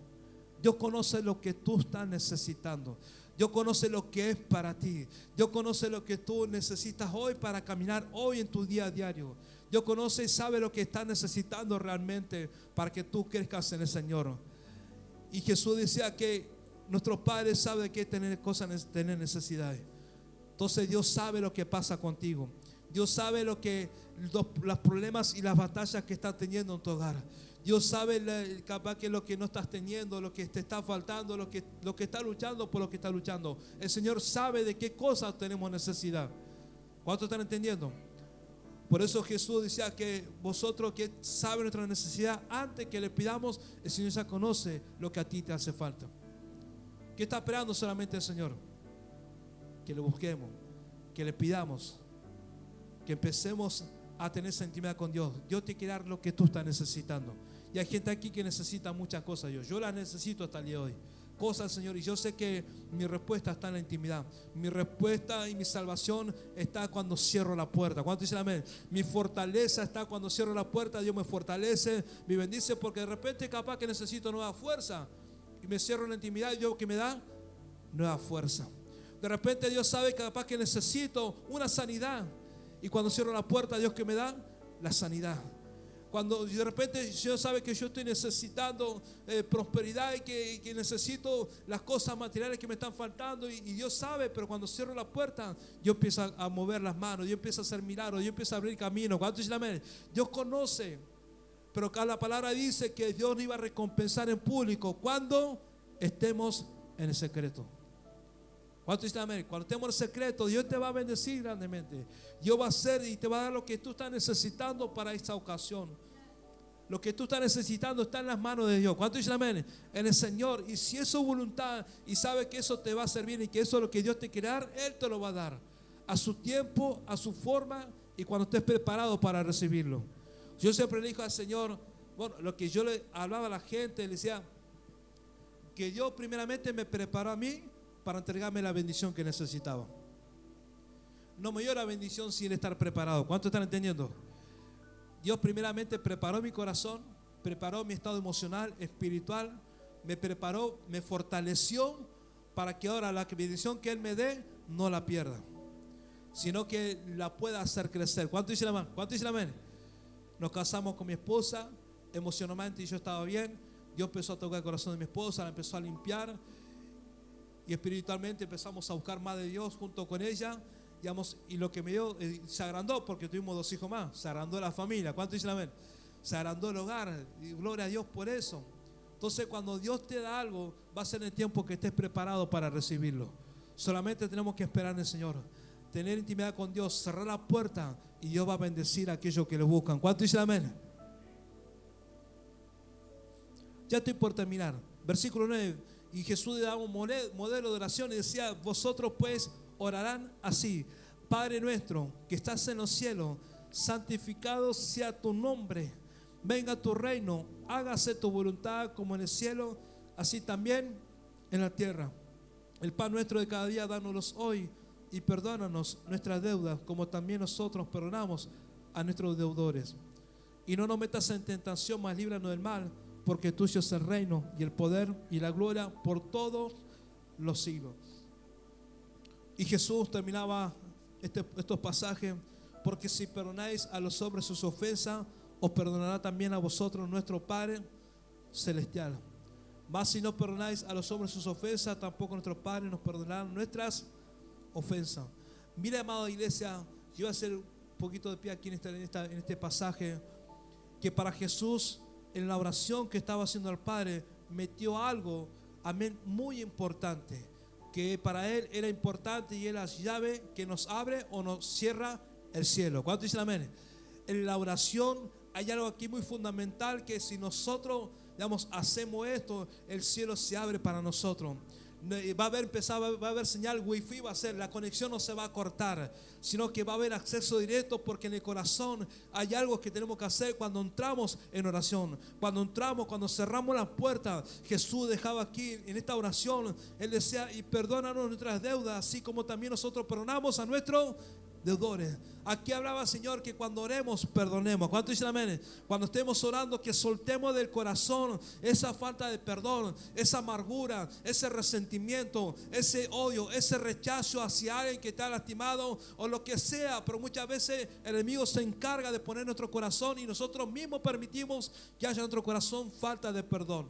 Dios conoce lo que tú estás necesitando. Dios conoce lo que es para ti. Dios conoce lo que tú necesitas hoy para caminar hoy en tu día a diario. Dios conoce y sabe lo que estás necesitando realmente para que tú crezcas en el Señor. Y Jesús decía que nuestro Padre sabe de qué tener necesidades. Entonces Dios sabe lo que pasa contigo. Dios sabe los problemas y las batallas que estás teniendo en tu hogar. Dios sabe capaz que lo que no estás teniendo, lo que te está faltando, lo que estás luchando, por lo que estás luchando. El Señor sabe de qué cosas tenemos necesidad. ¿Cuántos están entendiendo? Por eso Jesús decía que vosotros que saben nuestra necesidad, antes que le pidamos, el Señor ya conoce lo que a ti te hace falta. ¿Qué está esperando solamente el Señor? Que le busquemos, que le pidamos, que empecemos a tener esa intimidad con Dios. Dios te quiere dar lo que tú estás necesitando. Y hay gente aquí que necesita muchas cosas. Yo las necesito hasta el día de hoy. Cosas, Señor, y yo sé que mi respuesta está en la intimidad. Mi respuesta y mi salvación está cuando cierro la puerta. ¿Cuánto dicen amén? Mi fortaleza está cuando cierro la puerta. Dios me fortalece, me bendice, porque de repente capaz que necesito nueva fuerza y me cierro en la intimidad, y Dios que me da nueva fuerza. De repente Dios sabe que capaz que necesito una sanidad, y cuando cierro la puerta, Dios que me da la sanidad. Cuando de repente Dios sabe que yo estoy necesitando prosperidad y que necesito las cosas materiales que me están faltando, y Dios sabe, pero cuando cierro la puerta, Dios empieza a mover las manos, Dios empieza a hacer milagros, Dios empieza a abrir camino. ¿Cuánto dicen amén? Dios conoce, pero acá la palabra dice que Dios nos iba a recompensar en público cuando estemos en el secreto. ¿Cuánto dicen amén? Cuando estemos en el secreto, Dios te va a bendecir grandemente. Dios va a hacer y te va a dar lo que tú estás necesitando para esta ocasión. Lo que tú estás necesitando está en las manos de Dios. ¿Cuánto dicen amén? En el Señor. Y si es su voluntad y sabe que eso te va a servir y que eso es lo que Dios te quiere dar, Él te lo va a dar a su tiempo, a su forma, y cuando estés preparado para recibirlo. Yo siempre le digo al Señor, Bueno, lo que yo le hablaba a la gente, le decía que Dios primeramente me preparó a mí para entregarme la bendición que necesitaba. No me dio la bendición sin estar preparado. ¿Cuántos están entendiendo? Dios primeramente preparó mi corazón, preparó mi estado emocional, espiritual, me preparó, me fortaleció para que ahora la bendición que Él me dé no la pierda, sino que la pueda hacer crecer. ¿Cuánto dice la amén? ¿Cuánto dice la amén? Nos casamos con mi esposa, emocionalmente yo estaba bien. Dios empezó a tocar el corazón de mi esposa, la empezó a limpiar, y espiritualmente empezamos a buscar más de Dios junto con ella. Digamos, y lo que me dio, se agrandó porque tuvimos 2 hijos más, se agrandó la familia. ¿Cuánto dicen amén? Se agrandó el hogar, y gloria a Dios por eso. Entonces, cuando Dios te da algo, va a ser en el tiempo que estés preparado para recibirlo. Solamente tenemos que esperar en el Señor, tener intimidad con Dios, cerrar la puerta, y Dios va a bendecir a aquellos que le buscan. ¿Cuánto dicen amén? Ya estoy por terminar. Versículo 9. Y Jesús le daba un modelo de oración y decía: vosotros pues orarán así: Padre nuestro que estás en los cielos, santificado sea tu nombre, venga tu reino, hágase tu voluntad como en el cielo, así también en la tierra. El pan nuestro de cada día dánoslo hoy, y perdónanos nuestras deudas como también nosotros perdonamos a nuestros deudores. Y no nos metas en tentación, mas líbranos del mal, porque tuyo es el reino y el poder y la gloria por todos los siglos. Y Jesús terminaba estos pasajes: porque si perdonáis a los hombres sus ofensas, os perdonará también a vosotros nuestro Padre celestial. Mas si no perdonáis a los hombres sus ofensas, tampoco nuestro Padre nos perdonará nuestras ofensas. Mira, amada iglesia, yo voy a hacer un poquito de pie aquí en este pasaje, que para Jesús, en la oración que estaba haciendo al Padre, metió algo, amén, muy importante, que para Él era importante, y es la llave que nos abre o nos cierra el cielo. ¿Cuántos dicen amén? En la oración hay algo aquí muy fundamental, que si nosotros, digamos, hacemos esto, el cielo se abre para nosotros. Va a haber señal wifi, va a ser, la conexión no se va a cortar, sino que va a haber acceso directo, porque en el corazón hay algo que tenemos que hacer cuando entramos en oración. Cuando cerramos la puerta, Jesús dejaba aquí en esta oración, Él decía: y perdónanos nuestras deudas, así como también nosotros perdonamos a nuestros deudores. Aquí hablaba, Señor, que cuando oremos, perdonemos. ¿Cuánto dicen amén? Cuando estemos orando, que soltemos del corazón esa falta de perdón, esa amargura, ese resentimiento, ese odio, ese rechazo hacia alguien que te ha lastimado o lo que sea. Pero muchas veces el enemigo se encarga de poner en nuestro corazón, y nosotros mismos permitimos que haya en nuestro corazón falta de perdón,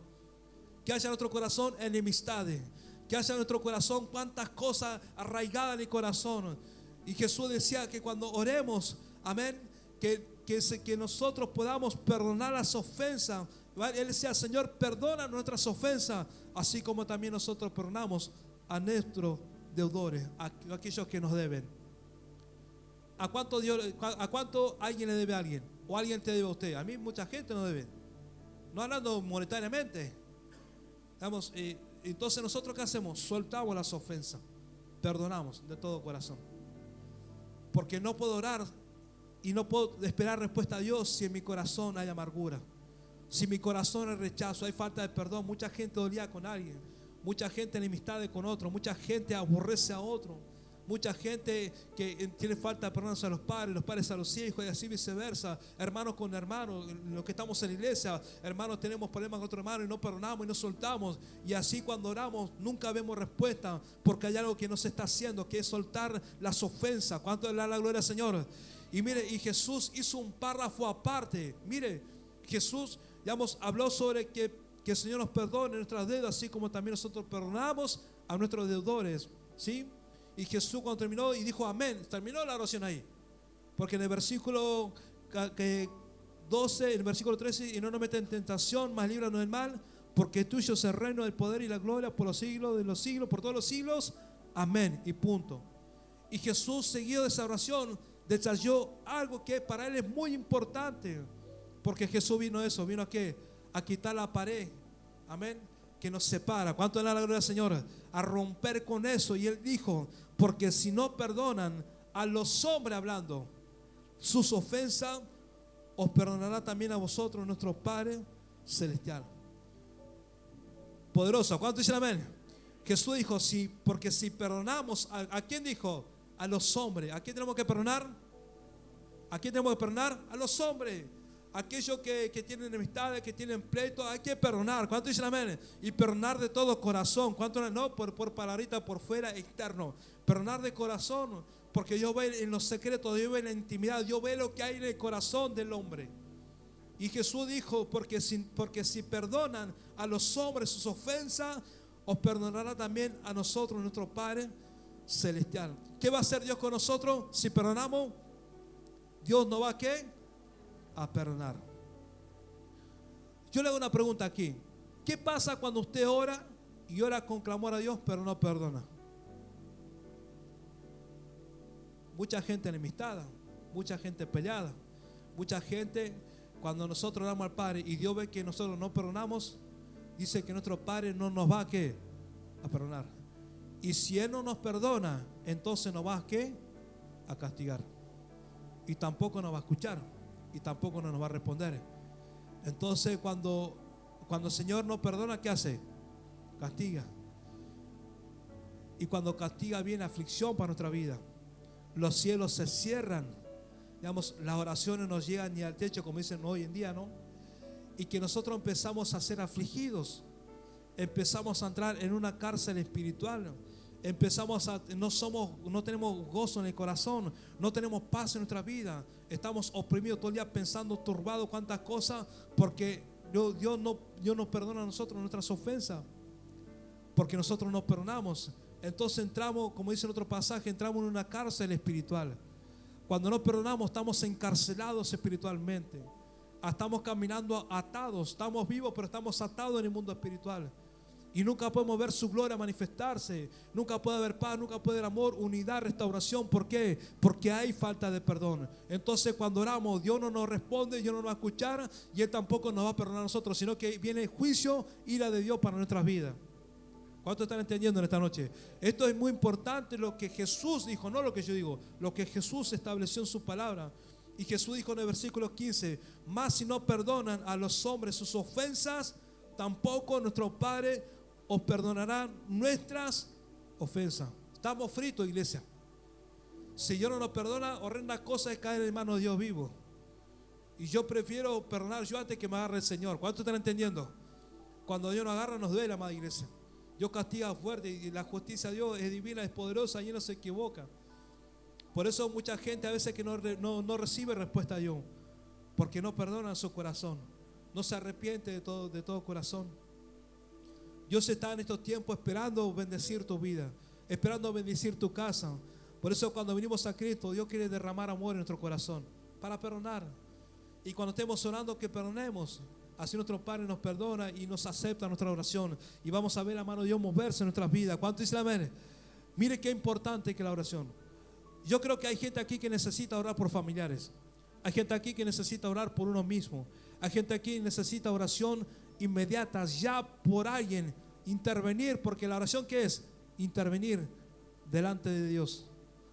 que haya en nuestro corazón enemistades, que haya en nuestro corazón cuantas cosas arraigadas en el corazón. Y Jesús decía que cuando oremos, amén, que nosotros podamos perdonar las ofensas. Él decía: Señor, perdona nuestras ofensas, así como también nosotros perdonamos a nuestros deudores, a aquellos que nos deben. ¿A cuánto alguien le debe a alguien? ¿O alguien te debe a usted? A mí mucha gente no debe. No hablando monetariamente. Entonces, ¿nosotros qué hacemos? Soltamos las ofensas, perdonamos de todo corazón. Porque no puedo orar y no puedo esperar respuesta a Dios si en mi corazón hay amargura, si en mi corazón hay rechazo, hay falta de perdón. Mucha gente odia con alguien, mucha gente enemistad con otro, mucha gente aborrece a otro, mucha gente que tiene falta de perdón a los padres a los hijos, y así viceversa, hermanos con hermanos. Los que estamos en la iglesia, hermanos, tenemos problemas con otro hermano y no perdonamos y no soltamos, y así cuando oramos nunca vemos respuesta, porque hay algo que no se está haciendo, que es soltar las ofensas. ¿Cuánto le da la gloria al Señor? Y mire, y Jesús hizo un párrafo aparte. Mire, Jesús, digamos, habló sobre que el Señor nos perdone nuestras deudas, así como también nosotros perdonamos a nuestros deudores, ¿sí? Y Jesús, cuando terminó y dijo amén, terminó la oración ahí. Porque en el versículo 12, en el versículo 13: y no nos metas en tentación, mas líbranos del mal, porque tuyo es el reino, el poder y la gloria por los siglos de los siglos, por todos los siglos. Amén. Y punto. Y Jesús, seguido de esa oración, detalló algo que para Él es muy importante. Porque Jesús vino ¿a qué? A quitar la pared. Amén. Que nos separa. ¿Cuánto es la gloria del Señor? A romper con eso. Y Él dijo: porque si no perdonan a los hombres, hablando sus ofensas, os perdonará también a vosotros nuestro Padre Celestial. Poderoso. ¿Cuánto dicen amén? Jesús dijo, porque si perdonamos, ¿a quién dijo? A los hombres. ¿A quién tenemos que perdonar? ¿A quién tenemos que perdonar? A los hombres. Aquellos que tienen enemistades, que tienen pleitos, hay que perdonar. ¿Cuánto dicen amén? Y perdonar de todo corazón. ¿Cuánto no? Por palabrita por fuera, externo. Perdonar de corazón. Porque Dios ve en los secretos, Dios ve en la intimidad, Dios ve lo que hay en el corazón del hombre. Y Jesús dijo, porque si perdonan a los hombres sus ofensas, os perdonará también a nosotros, nuestro Padre Celestial. ¿Qué va a hacer Dios con nosotros? Si perdonamos, Dios nos va a ¿qué? A perdonar. Yo le hago una pregunta aquí. ¿Qué pasa cuando usted ora y ora con clamor a Dios pero no perdona? Mucha gente enemistada, mucha gente peleada, mucha gente, cuando nosotros oramos al Padre y Dios ve que nosotros no perdonamos, dice que nuestro Padre no nos va a ¿qué? A perdonar. Y si Él no nos perdona, entonces nos va a ¿qué? A castigar. Y tampoco nos va a escuchar. Y tampoco nos va a responder. Entonces cuando el Señor no perdona, ¿qué hace? Castiga. Y cuando castiga viene aflicción para nuestra vida. Los cielos se cierran. Digamos, las oraciones no llegan ni al techo, como dicen hoy en día, ¿no? Y que nosotros empezamos a ser afligidos. Empezamos a entrar en una cárcel espiritual. No tenemos gozo en el corazón, no tenemos paz en nuestra vida, estamos oprimidos todo el día pensando, turbados, cuántas cosas, porque Dios no perdona a nosotros nuestras ofensas, porque nosotros no perdonamos. Entonces entramos, como dice en otro pasaje, entramos en una cárcel espiritual. Cuando no perdonamos, estamos encarcelados espiritualmente, estamos caminando atados, estamos vivos, pero estamos atados en el mundo espiritual. Y nunca podemos ver su gloria manifestarse. Nunca puede haber paz, nunca puede haber amor, unidad, restauración. ¿Por qué? Porque hay falta de perdón. Entonces cuando oramos, Dios no nos responde, Dios no nos va a escuchar y Él tampoco nos va a perdonar a nosotros, sino que viene juicio, ira de Dios para nuestras vidas. ¿Cuántos están entendiendo en esta noche? Esto es muy importante, lo que Jesús dijo, no lo que yo digo, lo que Jesús estableció en su palabra. Y Jesús dijo en el versículo 15, mas si no perdonan a los hombres sus ofensas, tampoco nuestro Padre os perdonará nuestras ofensas. Estamos fritos, iglesia. Si Dios no nos perdona, horrendas cosas caen en manos de Dios vivo. Y yo prefiero perdonar yo antes que me agarre el Señor. ¿Cuántos están entendiendo? Cuando Dios nos agarra, nos duele, amada iglesia. Dios castiga fuerte y la justicia de Dios es divina, es poderosa y Él no se equivoca. Por eso mucha gente a veces que no recibe respuesta a Dios, porque no perdonan su corazón, no se arrepiente de todo corazón. Dios está en estos tiempos esperando bendecir tu vida, esperando bendecir tu casa. Por eso cuando venimos a Cristo, Dios quiere derramar amor en nuestro corazón para perdonar. Y cuando estemos orando, que perdonemos. Así nuestro Padre nos perdona y nos acepta nuestra oración. Y vamos a ver la mano de Dios moverse en nuestras vidas. ¿Cuánto dice amén? Mire qué importante que la oración. Yo creo que hay gente aquí que necesita orar por familiares. Hay gente aquí que necesita orar por uno mismo. Hay gente aquí que necesita oración inmediata, ya por alguien, intervenir, porque la oración ¿qué es? Intervenir delante de Dios.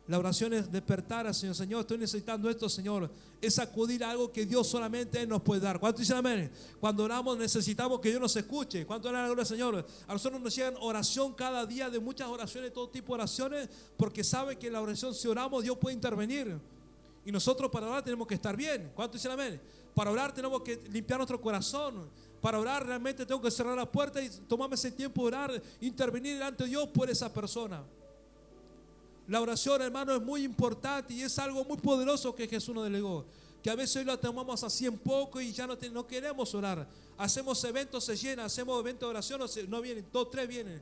La oración es despertar al Señor. Señor, estoy necesitando esto, Señor. Es acudir a algo que Dios solamente Él nos puede dar. ¿Cuánto dicen amén? Cuando oramos necesitamos que Dios nos escuche. ¿Cuánto oran a la gloria del Señor? A nosotros nos llegan oración cada día, de muchas oraciones, todo tipo de oraciones, porque sabe que en la oración, si oramos, Dios puede intervenir. Y nosotros para orar tenemos que estar bien. ¿Cuánto dicen amén? Para orar tenemos que limpiar nuestro corazón. Para orar realmente tengo que cerrar la puerta y tomarme ese tiempo de orar, intervenir delante de Dios por esa persona. La oración, hermano, es muy importante y es algo muy poderoso que Jesús nos delegó. Que a veces hoy lo tomamos así en poco y ya no queremos orar. Hacemos eventos, se llenan, hacemos eventos de oración, no vienen, 2, 3 vienen.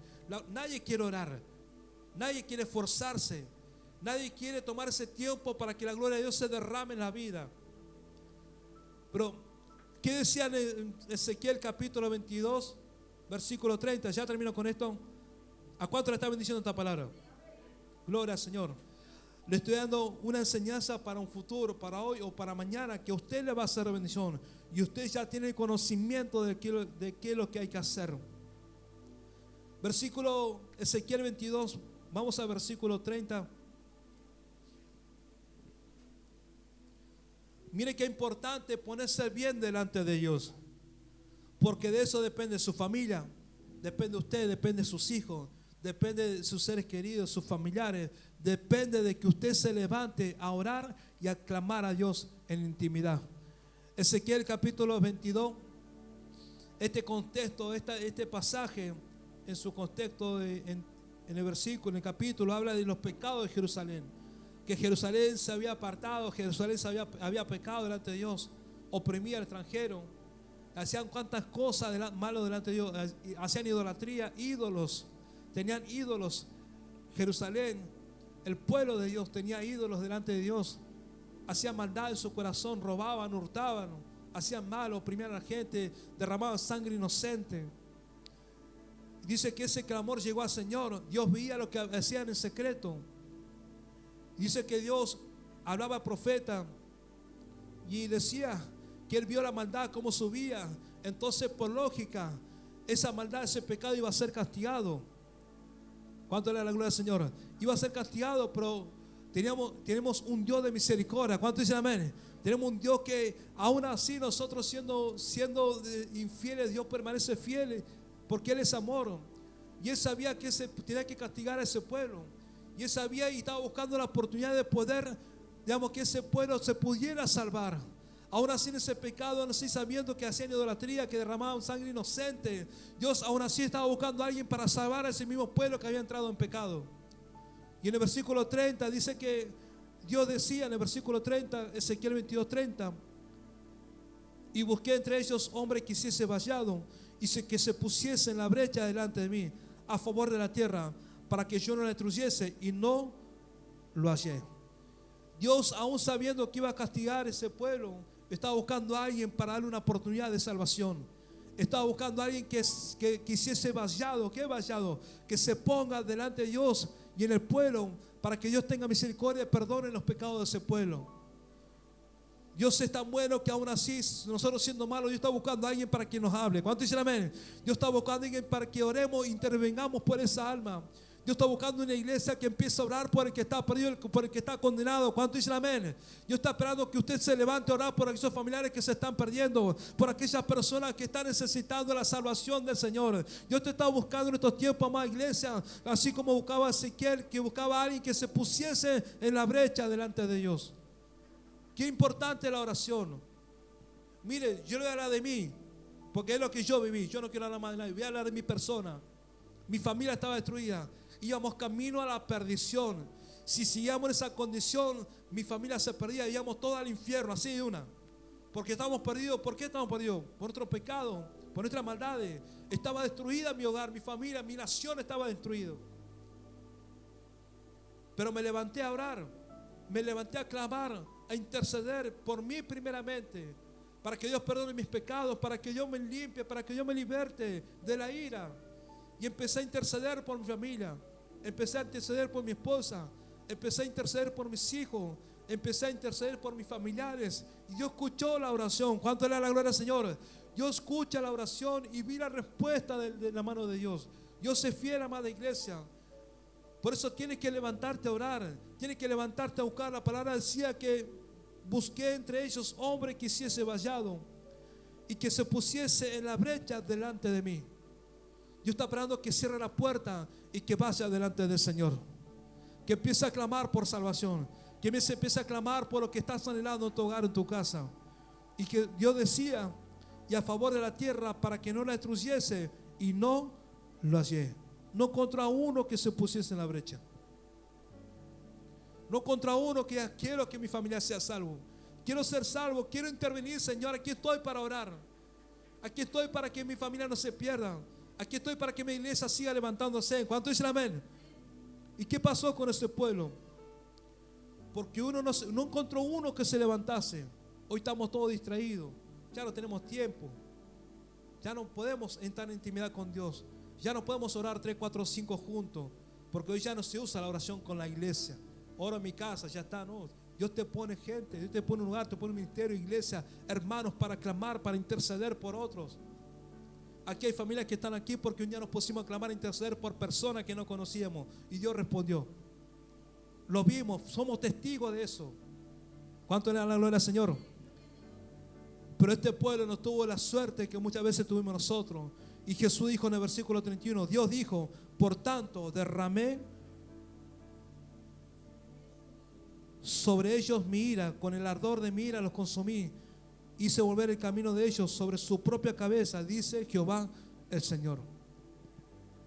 Nadie quiere orar, nadie quiere esforzarse, nadie quiere tomar ese tiempo para que la gloria de Dios se derrame en la vida. Pero, ¿qué decía en Ezequiel capítulo 22, versículo 30? Ya termino con esto. ¿A cuánto le está bendiciendo esta palabra? Gloria al Señor. Le estoy dando una enseñanza para un futuro, para hoy o para mañana, que a usted le va a hacer bendición. Y usted ya tiene el conocimiento de qué es lo que hay que hacer. Versículo Ezequiel 22, vamos al versículo 30. Mire qué importante ponerse bien delante de Dios, porque de eso depende su familia, depende de usted, depende de sus hijos, depende de sus seres queridos, sus familiares. Depende de que usted se levante a orar y a clamar a Dios en intimidad. Ezequiel capítulo 22, este contexto, este pasaje en su contexto en el versículo, en el capítulo, habla de los pecados de Jerusalén. Que Jerusalén se había apartado, Jerusalén había pecado delante de Dios, oprimía al extranjero, hacían cuantas cosas malas delante de Dios, hacían idolatría, ídolos, tenían ídolos. Jerusalén, el pueblo de Dios, tenía ídolos delante de Dios, hacían maldad en su corazón, robaban, hurtaban, hacían mal, oprimían a la gente, derramaban sangre inocente. Dice que ese clamor llegó al Señor. Dios veía lo que hacían en secreto. Dice que Dios hablaba al profeta y decía que él vio la maldad como subía. Entonces, por lógica, esa maldad, ese pecado iba a ser castigado. ¿Cuánto le da la gloria al Señor? Iba a ser castigado, pero tenemos un Dios de misericordia. ¿Cuánto dicen amén? Tenemos un Dios que aún así nosotros siendo infieles, Dios permanece fiel porque Él es amor. Y Él sabía que se tenía que castigar a ese pueblo. Y Él sabía y estaba buscando la oportunidad de poder, que ese pueblo se pudiera salvar. Aún así en ese pecado, aún así sabiendo que hacían idolatría, que derramaban sangre inocente, Dios aún así estaba buscando a alguien para salvar a ese mismo pueblo que había entrado en pecado. Y en el versículo 30 dice que Dios decía en el versículo 30, Ezequiel 22:30, y busqué entre ellos hombre que hiciese vallado y que se pusiese en la brecha delante de mí a favor de la tierra, para que yo no la destruyese, y no lo hallé. Dios, aún sabiendo que iba a castigar ese pueblo, estaba buscando a alguien para darle una oportunidad de salvación. Estaba buscando a alguien que hiciese vallado. ¿Qué vallado? Que se ponga delante de Dios y en el pueblo, para que Dios tenga misericordia y perdone los pecados de ese pueblo. Dios es tan bueno que aún así, nosotros siendo malos, Dios está buscando a alguien para que nos hable. ¿Cuánto dicen amén? Dios está buscando a alguien para que oremos e intervengamos por esa alma. Dios está buscando una iglesia que empiece a orar por el que está perdido, por el que está condenado. ¿Cuánto dicen amén? Dios está esperando que usted se levante a orar por aquellos familiares que se están perdiendo, por aquellas personas que están necesitando la salvación del Señor. Dios te está buscando en estos tiempos, amada iglesia, así como buscaba a Ezequiel, que buscaba a alguien que se pusiese en la brecha delante de Dios. Qué importante la oración. Mire, yo le voy a hablar de mí, porque es lo que yo viví. Yo no quiero hablar más de nadie, voy a hablar de mi persona. Mi familia estaba destruida. Íbamos camino a la perdición. Si seguíamos en esa condición, mi familia se perdía, íbamos todos al infierno, así de una. Porque estábamos perdidos. ¿Por qué estábamos perdidos? Por nuestro pecado, por nuestras maldades. Estaba destruida mi hogar, mi familia, mi nación estaba destruida. Pero me levanté a orar, me levanté a clamar, a interceder por mí primeramente, para que Dios perdone mis pecados, para que Dios me limpie, para que Dios me liberte de la ira. Y empecé a interceder por mi familia, empecé a interceder por mi esposa, empecé a interceder por mis hijos, empecé a interceder por mis familiares. Y Dios escuchó la oración. ¿Cuánto le da la gloria al Señor? Dios escucha la oración y vi la respuesta de la mano de Dios. Dios es fiel, amada iglesia. Por eso tienes que levantarte a orar, tienes que levantarte a buscar. La palabra decía que busqué entre ellos hombre que hiciese vallado y que se pusiese en la brecha delante de mí. Dios está esperando que cierre la puerta y que vaya delante del Señor. Que empiece a clamar por salvación. Que empiece a clamar por lo que estás anhelando en tu hogar, en tu casa. Y que Dios decía, y a favor de la tierra, para que no la destruyese, y no lo hallé. No contra uno que se pusiese en la brecha. No contra uno que quiero que mi familia sea salvo. Quiero ser salvo, quiero intervenir, Señor. Aquí estoy para orar. Aquí estoy para que mi familia no se pierda. Aquí estoy para que mi iglesia siga levantándose. ¿Cuánto dicen amén? ¿Y qué pasó con este pueblo? Porque uno no encontró uno que se levantase. Hoy estamos todos distraídos. Ya no tenemos tiempo. Ya no podemos entrar en intimidad con Dios. Ya no podemos orar 3, 4, 5 juntos. Porque hoy ya no se usa la oración con la iglesia. Oro en mi casa, ya está, no. Dios te pone gente, Dios te pone un lugar, te pone un ministerio, iglesia, hermanos para clamar, para interceder por otros. Aquí hay familias que están aquí porque un día nos pusimos a clamar, a interceder por personas que no conocíamos. Y Dios respondió. Lo vimos, somos testigos de eso. ¿Cuánto le da la gloria al Señor? Pero este pueblo no tuvo la suerte que muchas veces tuvimos nosotros. Y Jesús dijo en el versículo 31, Dios dijo, por tanto derramé sobre ellos mi ira, con el ardor de mi ira los consumí. Hice volver el camino de ellos sobre su propia cabeza, dice Jehová el Señor.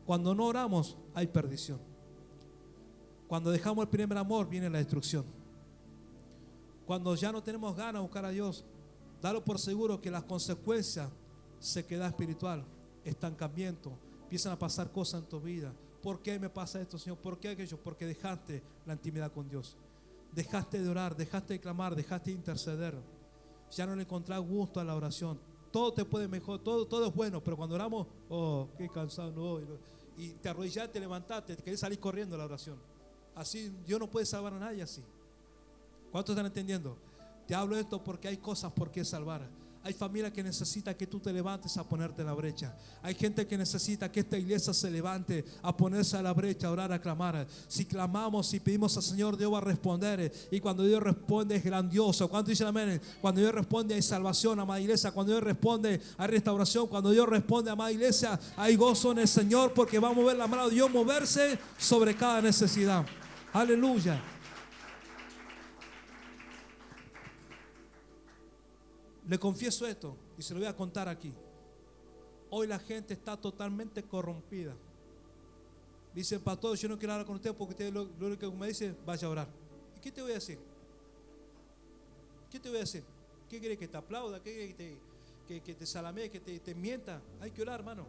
Cuando no oramos hay perdición. Cuando dejamos el primer amor viene la destrucción. Cuando ya no tenemos ganas de buscar a Dios, dalo por seguro que las consecuencias, sequedad espiritual, estancamiento, empiezan a pasar cosas en tu vida. ¿Por qué me pasa esto, Señor? ¿Por qué aquello? Porque dejaste la intimidad con Dios. Dejaste de orar, dejaste de clamar, dejaste de interceder. Ya no le encontrás gusto a la oración. Todo te puede mejorar, todo es bueno, pero cuando oramos, oh, qué cansado no. Y te arrodillas, te levantaste, te querés salir corriendo a la oración. Así Dios no puede salvar a nadie así. ¿Cuántos están entendiendo? Te hablo de esto porque hay cosas por qué salvar. Hay familias que necesitan que tú te levantes a ponerte en la brecha. Hay gente que necesita que esta iglesia se levante a ponerse a la brecha, a orar, a clamar. Si clamamos, si pedimos al Señor, Dios va a responder. Y cuando Dios responde es grandioso. ¿Cuántos dicen amén? Cuando Dios responde hay salvación, amada iglesia. Cuando Dios responde hay restauración. Cuando Dios responde, amada iglesia, hay gozo en el Señor, porque vamos a ver la mano de Dios moverse sobre cada necesidad. Aleluya. Le confieso esto y se lo voy a contar aquí. Hoy la gente está totalmente corrompida. Dicen, pastor, yo no quiero hablar con usted porque usted lo único que me dice, vaya a orar. ¿Y qué te voy a decir? ¿Qué te voy a decir? ¿Qué quiere que te aplauda? ¿Qué quiere que te salamee, que te mienta? Hay que orar, hermano.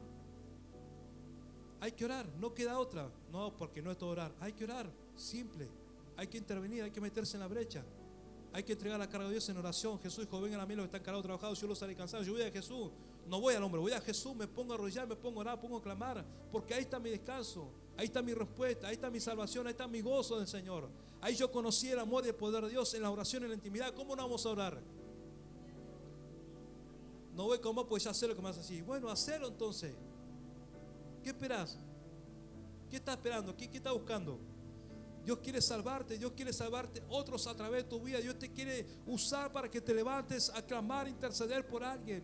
Hay que orar, no queda otra. No, porque no es todo orar. Hay que orar, simple. Hay que intervenir, hay que meterse en la brecha. Hay que entregar la carga de Dios en oración. Jesús dijo, vengan a mí los que están cargados, trabajados, yo los haré cansados. Yo voy a Jesús, no voy al hombre, voy a Jesús, me pongo a arrodillar, me pongo a orar, me pongo a clamar, porque ahí está mi descanso, ahí está mi respuesta, ahí está mi salvación, ahí está mi gozo del Señor. Ahí yo conocí el amor y el poder de Dios en la oración, en la intimidad. ¿Cómo no vamos a orar? No voy como, pues ya sé lo que me hace así. Bueno, hacelo entonces. ¿Qué esperas? ¿Qué estás esperando? ¿Qué estás buscando? Dios quiere salvarte otros a través de tu vida. Dios te quiere usar para que te levantes a clamar, a interceder por alguien.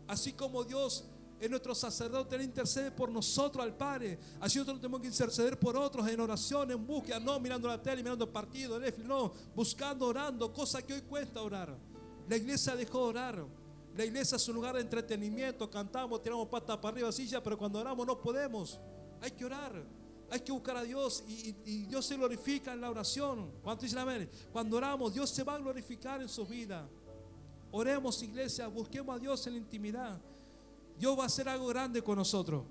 Así como Dios es nuestro sacerdote, Él intercede por nosotros al Padre. Así nosotros tenemos que interceder por otros en oración, en búsqueda, no mirando la tele, mirando el partido, Netflix, no, buscando, orando, cosa que hoy cuesta orar. La iglesia dejó de orar. La iglesia es un lugar de entretenimiento, cantamos, tiramos patas para arriba, silla, pero cuando oramos no podemos. Hay que orar. Hay que buscar a Dios y Dios se glorifica en la oración. ¿Cuánto dicen amén? Cuando oramos, Dios se va a glorificar en su vida. Oremos, iglesia, busquemos a Dios en la intimidad. Dios va a hacer algo grande con nosotros.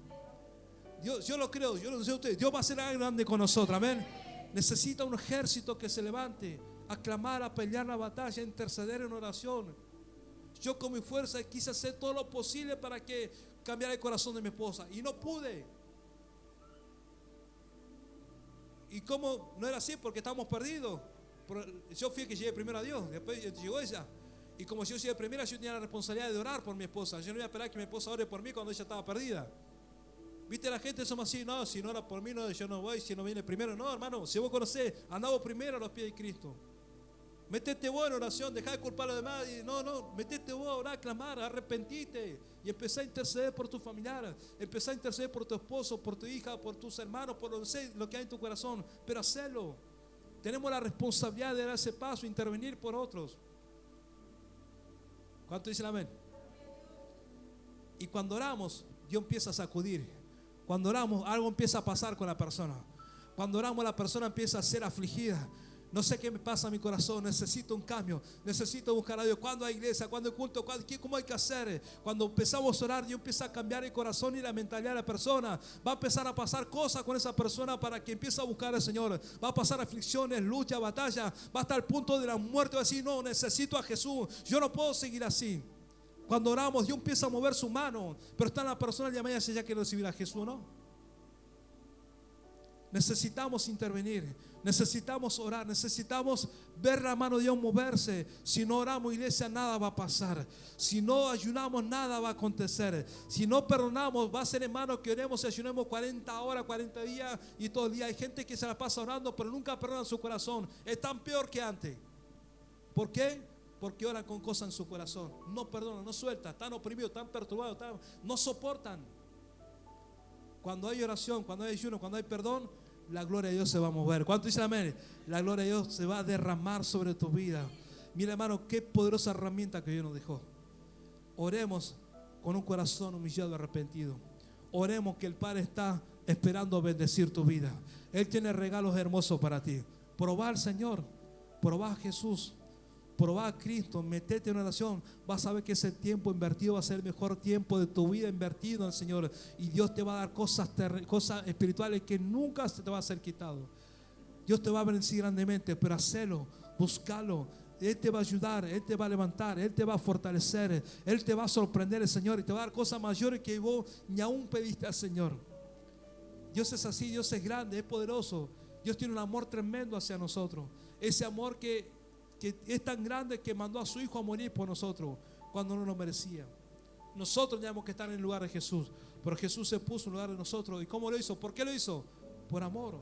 Dios, yo lo creo, yo lo sé a ustedes. Dios va a hacer algo grande con nosotros, amén. Necesita un ejército que se levante a clamar, a pelear la batalla, a interceder en oración. Yo con mi fuerza quise hacer todo lo posible para que cambiara el corazón de mi esposa y no pude. ¿Y cómo no era así? Porque estábamos perdidos. Yo fui el que llegué primero a Dios, después llegó ella. Y como yo llegué primero, yo tenía la responsabilidad de orar por mi esposa. Yo no iba a esperar que mi esposa ore por mí cuando ella estaba perdida. ¿Viste? La gente somos así, no, si no ora por mí, no, yo no voy, si no viene primero. No, hermano, si vos conocés, andamos primero a los pies de Cristo. Metete vos en oración, dejá de culpar a los demás. No, metete vos a orar, a clamar, a arrepentite. Y empezá a interceder por tu familiar. Empezá a interceder por tu esposo, por tu hija, por tus hermanos, por lo que hay en tu corazón. Pero hacelo. Tenemos la responsabilidad de dar ese paso, intervenir por otros. ¿Cuánto dicen amén? Y cuando oramos, Dios empieza a sacudir. Cuando oramos, algo empieza a pasar con la persona. Cuando oramos, la persona empieza a ser afligida. No sé qué me pasa a mi corazón, necesito un cambio, necesito buscar a Dios. ¿Cuándo hay iglesia? ¿Cuándo hay culto? ¿Cómo hay que hacer? Cuando empezamos a orar, Dios empieza a cambiar el corazón y la mentalidad de la persona. Va a empezar a pasar cosas con esa persona para que empiece a buscar al Señor. Va a pasar aflicciones, lucha, batalla. Va a estar al punto de la muerte. Va a decir, no, necesito a Jesús. Yo no puedo seguir así. Cuando oramos, Dios empieza a mover su mano. Pero está en la persona y llama si ella quiere recibir a Jesús o no. Necesitamos intervenir, necesitamos orar, necesitamos ver la mano de Dios moverse. Si no oramos, iglesia, nada va a pasar. Si no ayunamos, nada va a acontecer. Si no perdonamos, va a ser, hermano, que oremos y ayunemos 40 horas, 40 días y todo el día. Hay gente que se la pasa orando, pero nunca perdona su corazón. Es tan peor que antes. ¿Por qué? porque oran con cosas en su corazón. No perdonan, no sueltan, están oprimidos, están perturbados, no soportan. Cuando hay oración, cuando hay ayuno, cuando hay perdón, la gloria de Dios se va a mover. ¿Cuánto dicen amén? La gloria de Dios se va a derramar sobre tu vida. Mira, hermano, qué poderosa herramienta que Dios nos dejó. Oremos con un corazón humillado y arrepentido. Oremos que el Padre está esperando bendecir tu vida. Él tiene regalos hermosos para ti. Probá al Señor, probá a Jesús, probá a Cristo, metete en oración. Vas a ver que ese tiempo invertido va a ser el mejor tiempo de tu vida invertido en el Señor. Y Dios te va a dar cosas espirituales que nunca se te va a ser quitado. Dios te va a bendecir grandemente, pero hacelo, búscalo. Él te va a ayudar, Él te va a levantar, Él te va a fortalecer, Él te va a sorprender, el Señor, y te va a dar cosas mayores que vos ni aún pediste al Señor. Dios es así, Dios es grande, es poderoso. Dios tiene un amor tremendo hacia nosotros. Ese amor que es tan grande que mandó a su Hijo a morir por nosotros cuando no nos merecía. Nosotros teníamos que estar en el lugar de Jesús, pero Jesús se puso en el lugar de nosotros. ¿Y cómo lo hizo? ¿Por qué lo hizo? Por amor.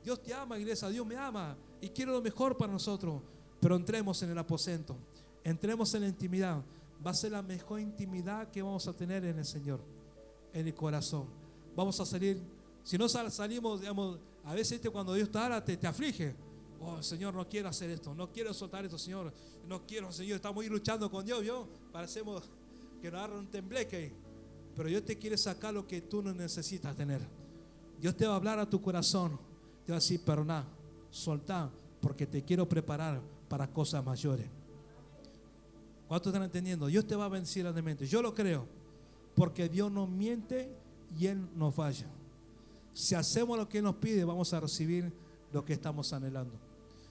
Dios te ama, iglesia, Dios me ama y quiere lo mejor para nosotros. Pero entremos en el aposento, entremos en la intimidad. Va a ser la mejor intimidad que vamos a tener en el Señor, en el corazón. Vamos a salir, si no salimos, digamos, a veces cuando Dios te habla te aflige. Oh, Señor, no quiero hacer esto, no quiero soltar esto, Señor, no quiero, Señor, estamos ahí luchando con Dios, ¿vio? Parecemos que nos agarra un tembleque. Pero Dios te quiere sacar lo que tú no necesitas tener. Dios te va a hablar a tu corazón, te va a decir, perdoná, soltá, porque te quiero preparar para cosas mayores. ¿Cuántos están entendiendo? Dios te va a bendecir grandemente. Yo lo creo, porque Dios no miente y Él no falla. Si hacemos lo que Él nos pide, vamos a recibir lo que estamos anhelando.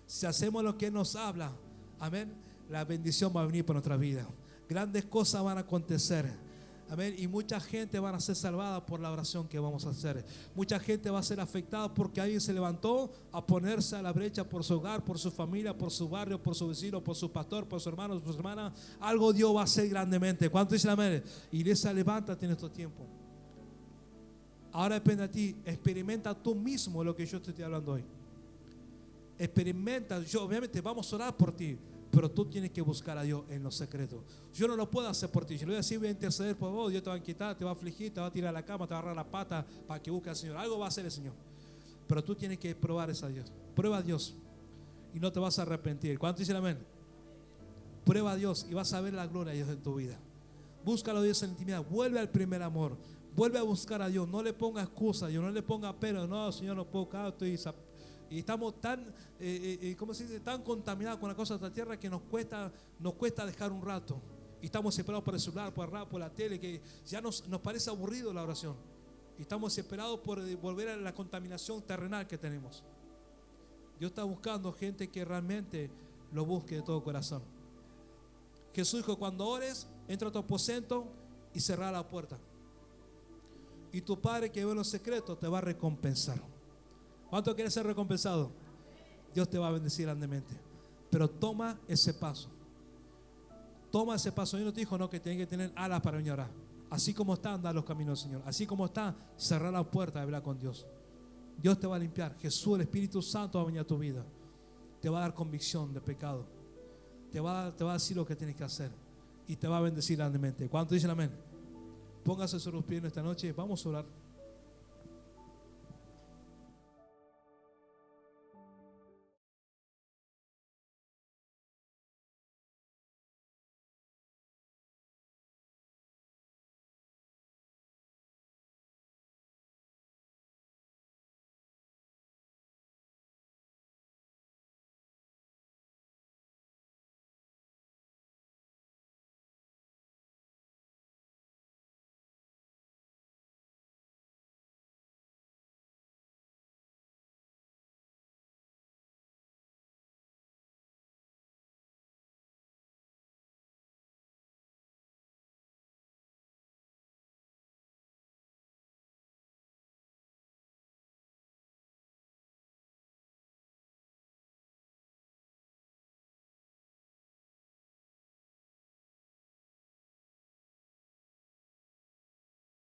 Si hacemos lo que Él nos habla, amén, la bendición va a venir por nuestra vida. Grandes cosas van a acontecer. Amén. Y mucha gente va a ser salvada por la oración que vamos a hacer. Mucha gente va a ser afectada porque alguien se levantó a ponerse a la brecha por su hogar, por su familia, por su barrio, por su vecino, por su pastor, por su hermano, por su hermana. Algo Dios va a hacer grandemente. ¿Cuánto dicen amén? Iglesia, levántate en estos tiempos. Ahora depende de ti. Experimenta tú mismo lo que yo te estoy hablando hoy. Experimenta. Obviamente vamos a orar por ti, pero tú tienes que buscar a Dios en los secretos. Yo no lo puedo hacer por ti. Si lo voy a decir, voy a interceder por vos, Dios te va a quitar, te va a afligir, te va a tirar a la cama, te va a agarrar la pata para que busques al Señor. Algo va a hacer el Señor. Pero tú tienes que probar a Dios. Prueba a Dios y no te vas a arrepentir. ¿Cuánto dicen amén? Prueba a Dios y vas a ver la gloria de Dios en tu vida. Búscalo a Dios en intimidad. Vuelve al primer amor. Vuelve a buscar a Dios. No le ponga excusa a Dios, no le ponga pero. No, Señor, no puedo, y estamos tan, ¿cómo se dice? Tan contaminados con las cosas de esta tierra que nos cuesta dejar un rato. Y estamos esperados por el celular, por la tele, que ya nos parece aburrido la oración. Y estamos esperados por volver a la contaminación terrenal que tenemos. Dios está buscando gente que realmente lo busque de todo corazón. Jesús dijo, cuando ores, entra a tu aposento y cerra la puerta. Y tu Padre que ve en los secretos te va a recompensar. ¿Cuánto quieres ser recompensado? Dios te va a bendecir grandemente. Pero toma ese paso. Toma ese paso. Dios no te dijo no, que tienes que tener alas para venir a orar. Así como está, anda los caminos del Señor. Así como está, cerrar la puerta de hablar con Dios. Dios te va a limpiar. Jesús, el Espíritu Santo va a venir a tu vida. Te va a dar convicción de pecado. Te va a decir lo que tienes que hacer. Y te va a bendecir grandemente. ¿Cuánto dicen amén? Póngase sobre los pies esta noche. Vamos a orar.